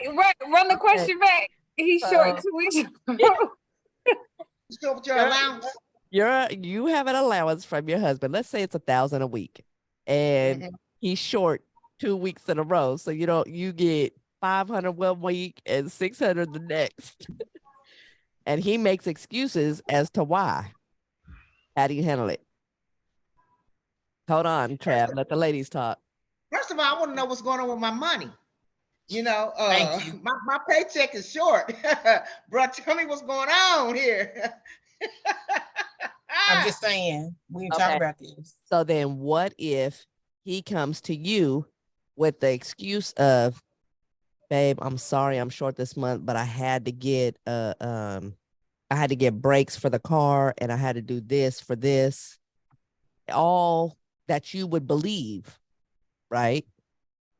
run the question back. He's short 2 weeks. So with your allowance. You have an allowance from your husband. Let's say it's $1,000 a week, and he's short 2 weeks in a row. So you get 500 one week and 600 the next, and he makes excuses as to why. How do you handle it? Hold on, Trav. Let the ladies talk. First of all, I want to know what's going on with my money. Thank you. My paycheck is short. Bro, tell me what's going on here. I'm just saying, we can talk about this. So then what if he comes to you with the excuse of, babe, I'm sorry I'm short this month, but I had to get brakes for the car and I had to do this for this. All that you would believe, right?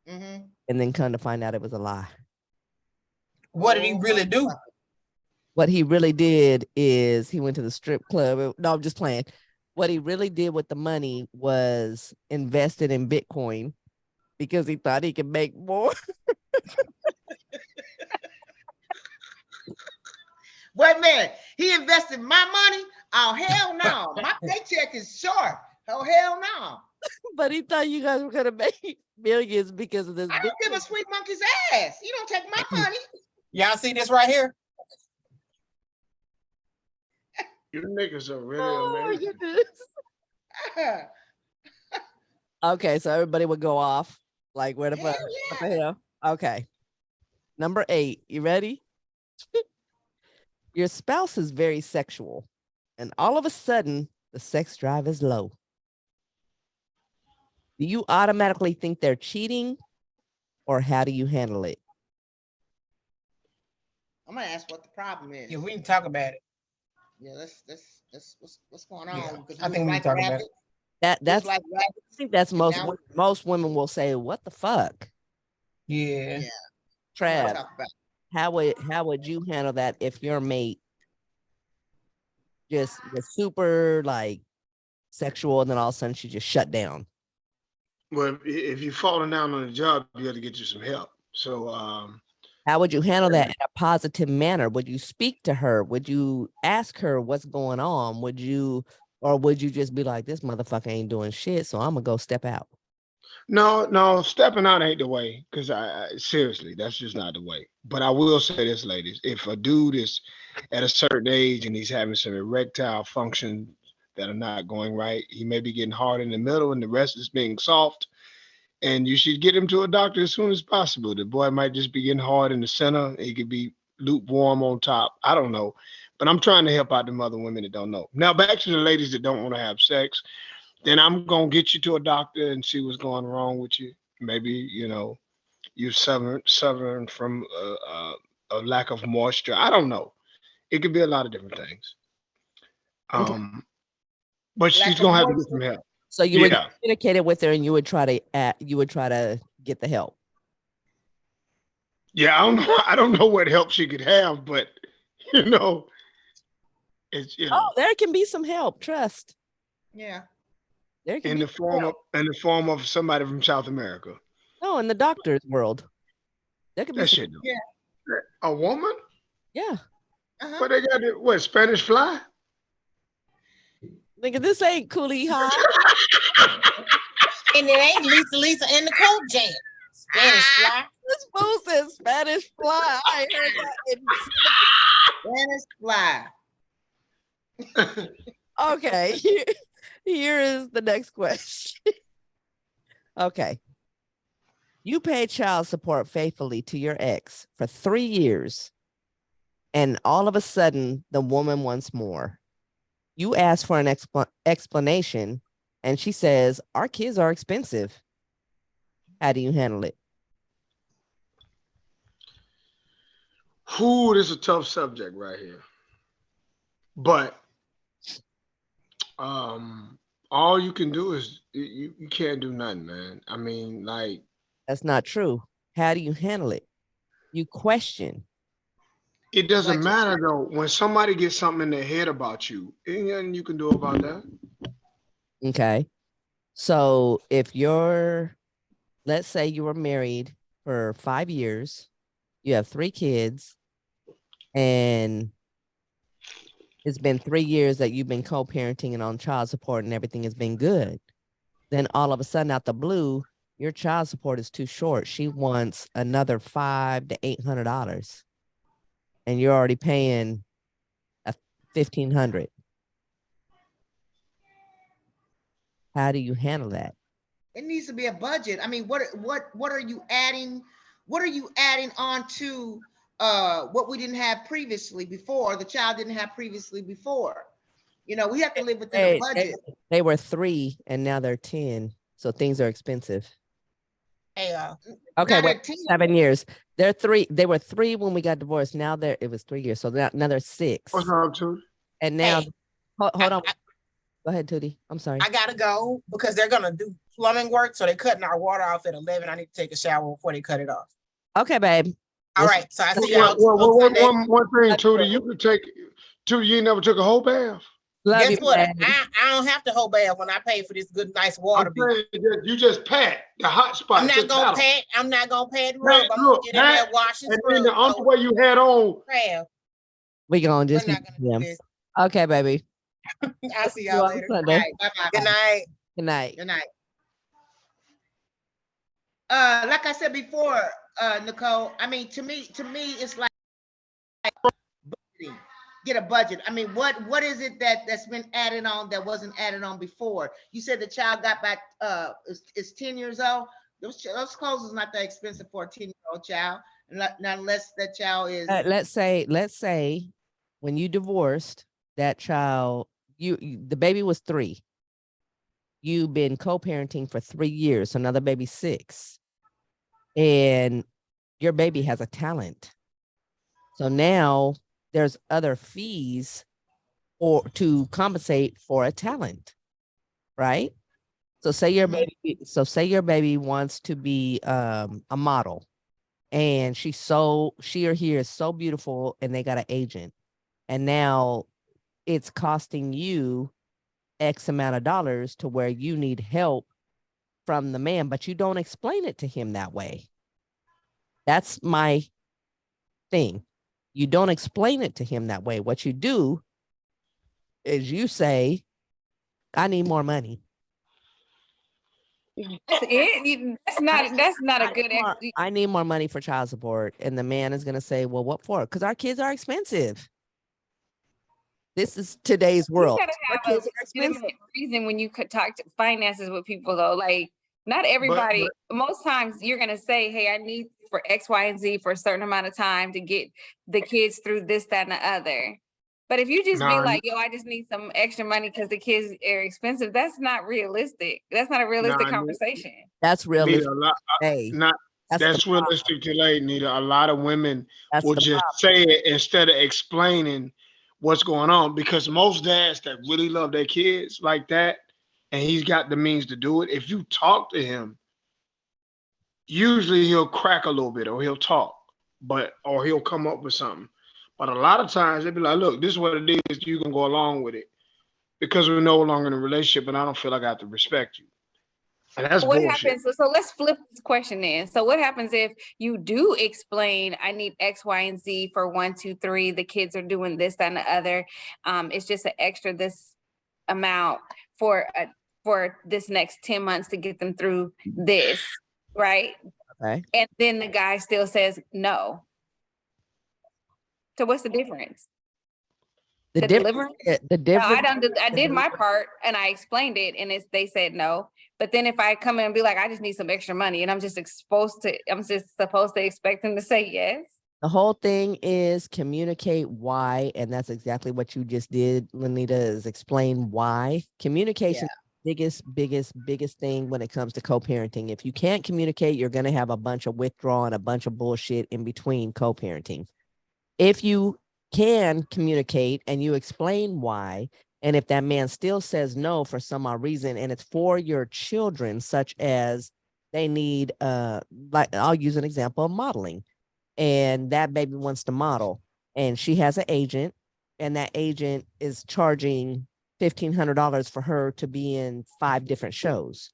And then come to find out it was a lie. What did he really do? What he really did is he went to the strip club. No, I'm just playing. What he really did with the money was invested in Bitcoin because he thought he could make more. Wait a minute. He invested my money? Oh, hell no. My paycheck is short. Oh, hell no. But he thought you guys were gonna make millions because of this I don't give a business. sweet monkey's ass. You don't take my money. Y'all see this right here? You niggas are really Oh my amazing. goodness. Okay, so everybody would go off. Like, where the Hell fuck? What the hell? Okay. Number 8. You ready? Your spouse is very sexual, and all of a sudden, the sex drive is low. Do you automatically think they're cheating, or how do you handle it? I'm gonna ask what the problem is. Yeah, we can talk about it. Yeah, let's what's going Yeah, on? Because I we think we like can talk about rabbits. That's Just like I rabbits. think that's And most now- most women will say, "What the fuck?" Yeah. Yeah. Let's Trav, talk about it. how would you handle that if your mate just was super like sexual and then all of a sudden she just shut down? Well, if you're falling down on the job, you got to get you some help. So, How would you handle that in a positive manner? Would you speak to her? Would you ask her what's going on? Would you just be like, this motherfucker ain't doing shit, so I'm gonna go step out? no, stepping out ain't the way. Because I seriously, that's just not the way. But I will say this, ladies: if a dude is at a certain age and he's having some erectile functions that are not going right, he may be getting hard in the middle, and the rest is being soft. And you should get him to a doctor as soon as possible. The boy might just be getting hard in the center. He could be lukewarm on top. I don't know. But I'm trying to help out the other women that don't know. Now, back to the ladies that don't want to have sex. Then I'm going to get you to a doctor and see what's going wrong with you. Maybe, you suffering from a lack of moisture. I don't know. It could be a lot of different things. Okay. But she's Lack of going to have to get moisture. some help. So you would Yeah. communicate it with her and you would try to get the help. Yeah, I don't know what help she could have, but you know, it's Oh, there can be some help. Trust. Yeah. There can in be the some help. form of somebody from South America. No, in the doctor's world. There could be That some, shit. Yeah. A woman? yeah. Uh-huh. What they got? What, Spanish fly? Nigga, this ain't coolie high. And it ain't Lisa in the coat jam. Spanish fly. This fool says Spanish fly. I ain't heard that in Spanish fly. Okay. Here is the next question. Okay. You pay child support faithfully to your ex for 3 years, and all of a sudden, the woman wants more. You ask for an explanation, and she says, our kids are expensive. How do you handle it? Ooh, this is a tough subject right here. But all you can do is you can't do nothing, man. I mean, like, That's not true. How do you handle it? You question. it doesn't Budget. matter though. When somebody gets something in their head about you, ain't nothing you can do about that. Okay. So if let's say you were married for 5 years, you have 3 kids, and it's been 3 years that you've been co-parenting and on child support and everything has been good. Then all of a sudden out the blue, your child support is too short. She wants another $500 to $800, and you're already paying $1,500. How do you handle that? It needs to be a budget. I mean, what are you adding? What are you adding on to what we didn't have previously before? The child didn't have previously before. We have to live within a budget. They were 3 and now they're 10, so things are expensive. Hey, Okay, Now wait, they're 10. 7 years. They're 3. They were 3 when we got divorced. Now it was 3 years, so now they're 6. What's up, too? And now, Hey, hold on. Go ahead, Tootie. I'm sorry. I gotta go because they're gonna do plumbing work, so they're cutting our water off at 11. I need to take a shower before they cut it off. Okay, babe. All Listen, right, so I see y'all Well, on Sunday. one thing, Tootie, you could take. Tootie, you ain't never took a whole bath. Love Guess you, what? babe. I don't have to hold bath when I pay for this good, nice water I'm bill. saying you just pat the hot spot. I'm not just gonna pat 'em. pat. I'm not gonna pat and rub. Pat, I'm look, gonna get in there, pat, wash and And scrub. then the underwear you had on, Crab. We gonna We're just not gonna do them. this. Okay, baby. I'll see You y'all on later. Sunday. Bye bye. Good night. Good night. Good night. Like I said before, Nicole, I mean, to me, it's like budgeting. Get a budget. I mean, what is it that's been added on that wasn't added on before? You said the child got back, is 10 years old. Those clothes is not that expensive for a 10-year-old child, not unless that child is. Let's say when you divorced that child, the baby was 3. You've been co-parenting for 3 years, so now the baby's 6. And your baby has a talent. So now there's other fees or to compensate for a talent, right? So say your baby wants to be a model, and she or he is so beautiful, and they got an agent, and now it's costing you X amount of dollars to where you need help from the man, but you don't explain it to him that way. That's my thing. You don't explain it to him that way. What you do is you say, I need more money. That's it. That's not a good. I need more money for child support. And the man is going to say, well, what for? Because our kids are expensive. This is today's world. You gotta Our have kids are a expensive. legitimate reason when you could talk to finances with people though. Like not everybody, most times you're gonna say, hey, I need for X, Y, and Z for a certain amount of time to get the kids through this, that, and the other. But if you just be Nah, like, yo, I just need some extra money because the kids are expensive, that's not realistic. That's not a realistic nah, conversation. That's Nita, realistic. a lot, Hey, not that's the that's problem. realistic today, Nita. A lot of women That's will the just problem. say it instead of explaining what's going on, because most dads that really love their kids like that, and he's got the means to do it, if you talk to him, usually he'll crack a little bit or he'll talk, or he'll come up with something. But a lot of times they'll be like, look, this is what it is, you can go along with it because we're no longer in a relationship and I don't feel like I have to respect you. And that's What bullshit. happens? So let's flip this question in. So what happens if you do explain, I need X, Y, and Z for 1, 2, 3, the kids are doing this, that, and the other. It's just an extra this amount for this next 10 months to get them through this, right? Okay. And then the guy still says no. So what's the difference? The deliverance? The difference. I did my part and I explained it and they said no. But then if I come in and be like, I just need some extra money and I'm just supposed to expect them to say yes. The whole thing is communicate why, and that's exactly what you just did, Lenita, is explain why. Communication, biggest thing when it comes to co-parenting. If you can't communicate, you're going to have a bunch of withdrawal and a bunch of bullshit in between co-parenting. If you can communicate and you explain why, and if that man still says no for some odd reason, and it's for your children, such as they need, like I'll use an example of modeling, and that baby wants to model, and she has an agent, and that agent is charging $1,500 for her to be in 5 different shows,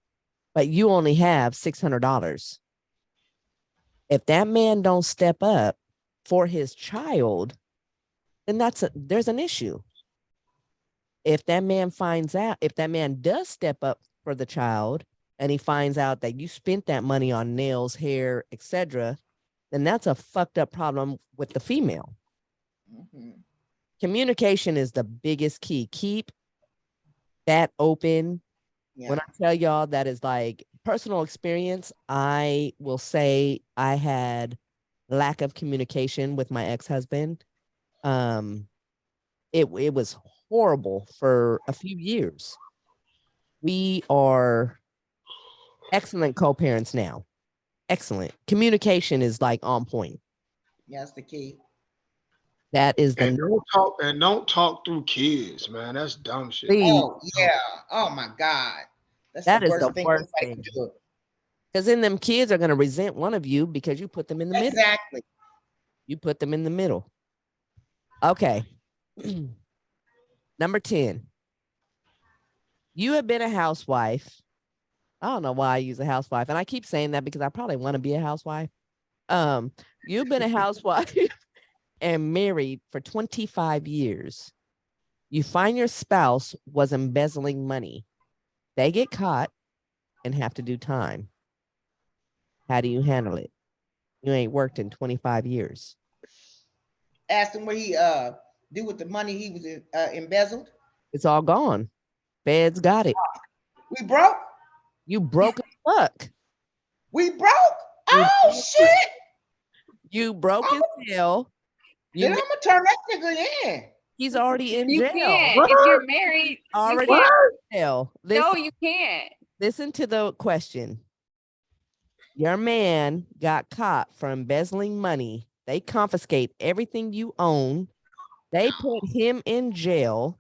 but you only have $600. If that man don't step up for his child, then there's an issue. If that man does step up for the child and he finds out that you spent that money on nails, hair, etc., then that's a fucked up problem with the female. Mhm. Communication is the biggest key. Keep that open. Yeah. When I tell y'all that is like personal experience, I will say I had lack of communication with my ex-husband. It was horrible for a few years. We are excellent co-parents now. Excellent. Communication is like on point. Yeah, that's the key. That is the And don't talk through kids, man. That's dumb shit. please. Oh yeah. Oh my God. That's That the is worst the thing worst anybody thing. can do. Because then them kids are going to resent one of you because you put them in the middle. Exactly. You put them in the middle. Okay. Number 10. You have been a housewife. I don't know why I use a housewife. And I keep saying that because I probably want to be a housewife. You've been a housewife and married for 25 years. You find your spouse was embezzling money. They get caught and have to do time. How do you handle it? You ain't worked in 25 years. Asked him what he do with the money he was embezzled. It's all gone. Feds got it. We broke. You broke as fuck. We broke. You Oh broke. shit! You broke as hell. Then I'm gonna turn that nigga in. He's already in You jail. can't. If you're married, Already you can't. in jail. No, you can't. Listen to the question. Your man got caught for embezzling money. They confiscate everything you own. They put him in jail.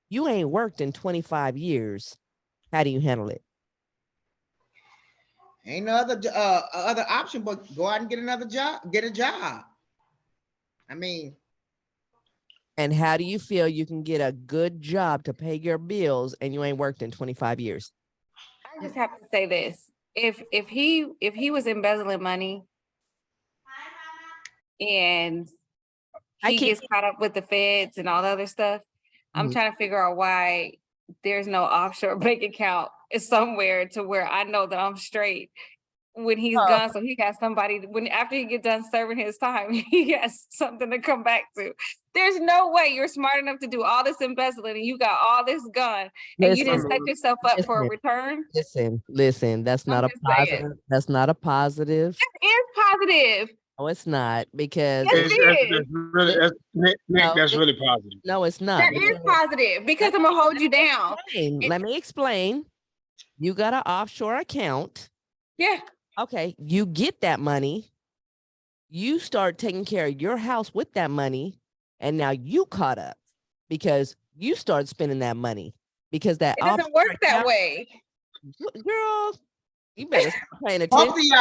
You ain't worked in 25 years. How do you handle it? Ain't no other option but go out and get another job, get a job. I mean, And how do you feel you can get a good job to pay your bills and you ain't worked in 25 years? I just have to say this. If he was embezzling money and I he can't- gets caught up with the feds and all the other stuff, I'm Mhm. trying to figure out why there's no offshore bank account somewhere to where I know that I'm straight when he's Oh. gone. So he got somebody when after he get done serving his time, he has something to come back to. There's no way you're smart enough to do all this embezzling and you got all this gun and you didn't set yourself up for a return. Listen, that's not a just saying. positive. That's not a positive. It is positive. No, it's not because Yes, That's really, Nick, No, that's really positive. no, it's not. That is positive because I'm gonna hold you down. Let me explain. You got an offshore account. Yeah. Okay, you get that money. You start taking care of your house with that money, and now you caught up because you start spending that money because that It doesn't offshore work that account- way. Girl, you better start paying both attention.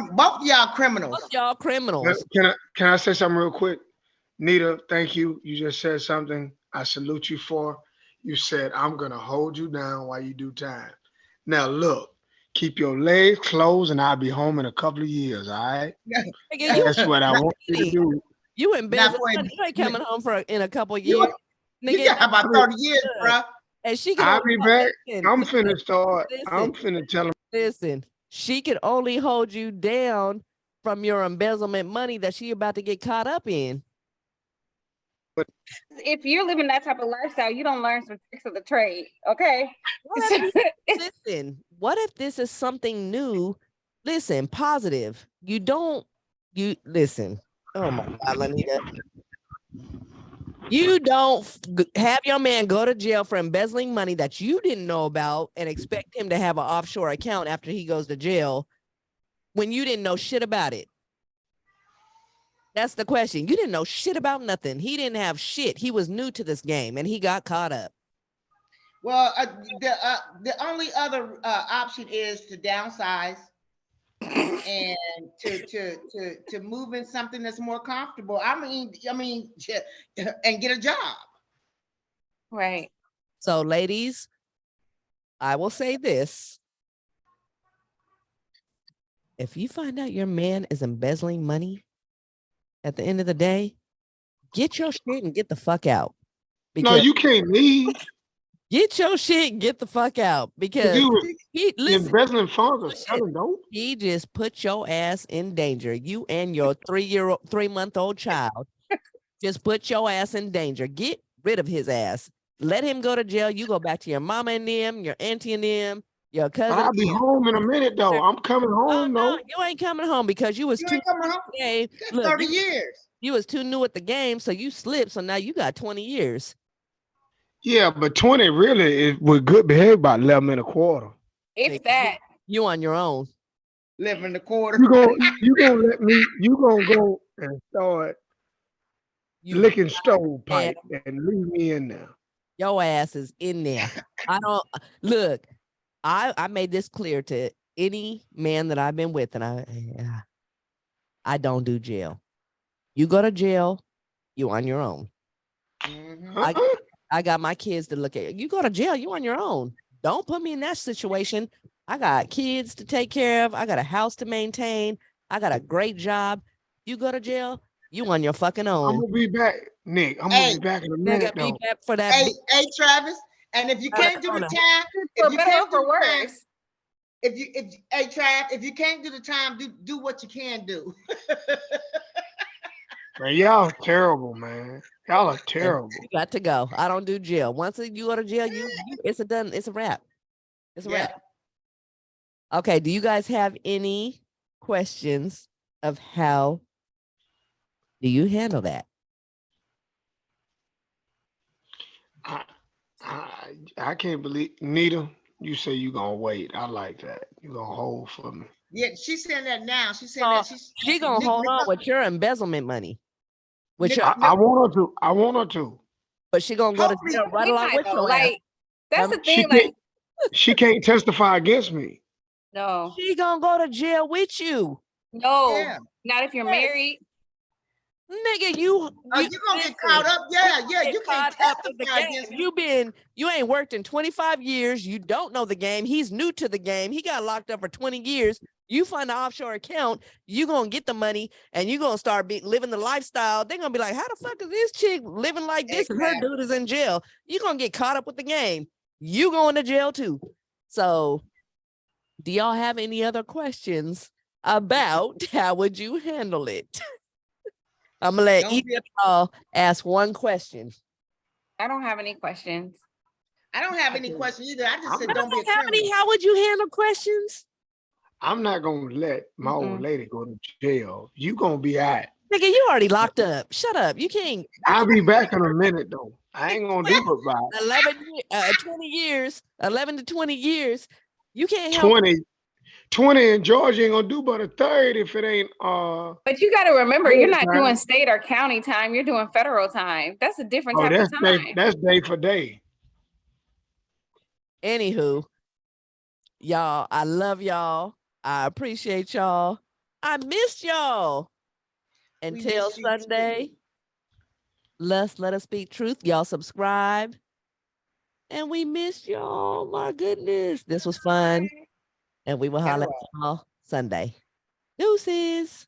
of y'all criminals. Both y'all criminals. Can I say something real quick? Nita, thank you. You just said something I salute you for. You said, I'm going to hold you down while you do time. Now, look, keep your legs closed and I'll be home in a couple of years, all right? Nigga, That's what I want you to do. You embezzling wait, money. You ain't coming home for in a couple of You- years. You Nigga, got about 30 years, bro. and she can I'll only be back. listen, I'm finna start. listen. I'm finna tell him. Listen, she can only hold you down from your embezzlement money that she about to get caught up in. If you're living that type of lifestyle, you don't learn some tricks of the trade. Okay. What listen, what if this is something new? Listen, positive. You listen. Oh my God, Lanita. You don't have your man go to jail for embezzling money that you didn't know about and expect him to have an offshore account after he goes to jail when you didn't know shit about it. That's the question. You didn't know shit about nothing. He didn't have shit. He was new to this game and he got caught up. Well, the only other option is to downsize and to move in something that's more comfortable. I mean, and get a job. Right. So, ladies, I will say this. If you find out your man is embezzling money at the end of the day, get your shit and get the fuck out. No, you can't leave. Get your shit and get the fuck out because he listen, Embezzling funds or selling dope. he just put your ass in danger. You and your 3-month-old child just put your ass in danger. Get rid of his ass. Let him go to jail. You go back to your mama and them, your auntie and them, your cousin. I'll be home in a minute though. I'm coming Oh, home no, though. you ain't coming home because you was You too ain't coming home. game. That's Look, 30 years. you was too new at the game, so you slipped. So now you got 20 years. Yeah, but 20 really is with good behavior about 11 and a quarter. If that. You on your own. Live in the quarter. You gonna let me, you gonna go and start You licking stovepipe Yeah. and leave me in there. Your ass is in there. I don't look. I made this clear to any man that I've been with, and I don't do jail. You go to jail, you on your own. Mhm. I got my kids to look at. You go to jail, you on your own. Don't put me in that situation. I got kids to take care of. I got a house to maintain. I got a great job. You go to jail, You on your fucking I'm own. gonna be back, Nick. I'm gonna be back in a minute Nigga, be though. back for that. Hey, hey, Travis, and if you Around the can't do the corner. time, For if you better or can't do for the time, worse. hey, Trav, if you can't do the time, do what you can do. Man, y'all terrible, man. Y'all are terrible. You got to go. I don't do jail. Once you go to jail, it's a done. It's a wrap. It's a Yeah. wrap. Okay. Do you guys have any questions of how do you handle that? I can't believe Nita. You say you gonna wait. I like that. You gonna hold for me. Yeah, she's saying that now. She's saying that She gonna Nick, hold Nick, on with your embezzlement money. With Nick, your, I want her to. I want her to. but she gonna go to Hopefully- jail right We along might with though, your ass. like that's the She thing. Like can't. She can't testify against me. no, She gonna go to jail with you, no, Yeah. not if you're Yes. married. nigga. You you're gonna get caught listen, up. Yeah, yeah. get You can't caught up in the testify game. against You ain't worked in 25 years. You don't know the game. He's new to the game. He got locked up for 20 years. You find an offshore account, you gonna get the money and you gonna start living the lifestyle. They're gonna be like, how the fuck is this chick living like this? And her Exactly. dude is in jail. You gonna get caught up with the game. You going to jail too. So do y'all have any other questions about how would you handle it? I'm gonna let Don't each be of y'all ask one question. I don't have any questions. I don't have I any do. questions either. I just said I don't be a How criminal. many? How would you handle questions? I'm not gonna let my old lady go to jail. You gonna be all right. Nigga, you already locked up. Shut up. You can't. I'll be back in a minute though. I ain't gonna do it by 20 years, 11 to 20 years. You can't help. 20 in Georgia ain't gonna do but a third if it ain't But you got to remember, you're not overtime. doing state or county time. You're doing federal time. That's a different type of time. That's day for day. Anywho, y'all, I love y'all. I appreciate y'all. I missed y'all. Until missed you too. Sunday, let us speak truth. Y'all subscribe. And we missed y'all. My goodness. This was fun. And we will holler at y'all Sunday. Deuces.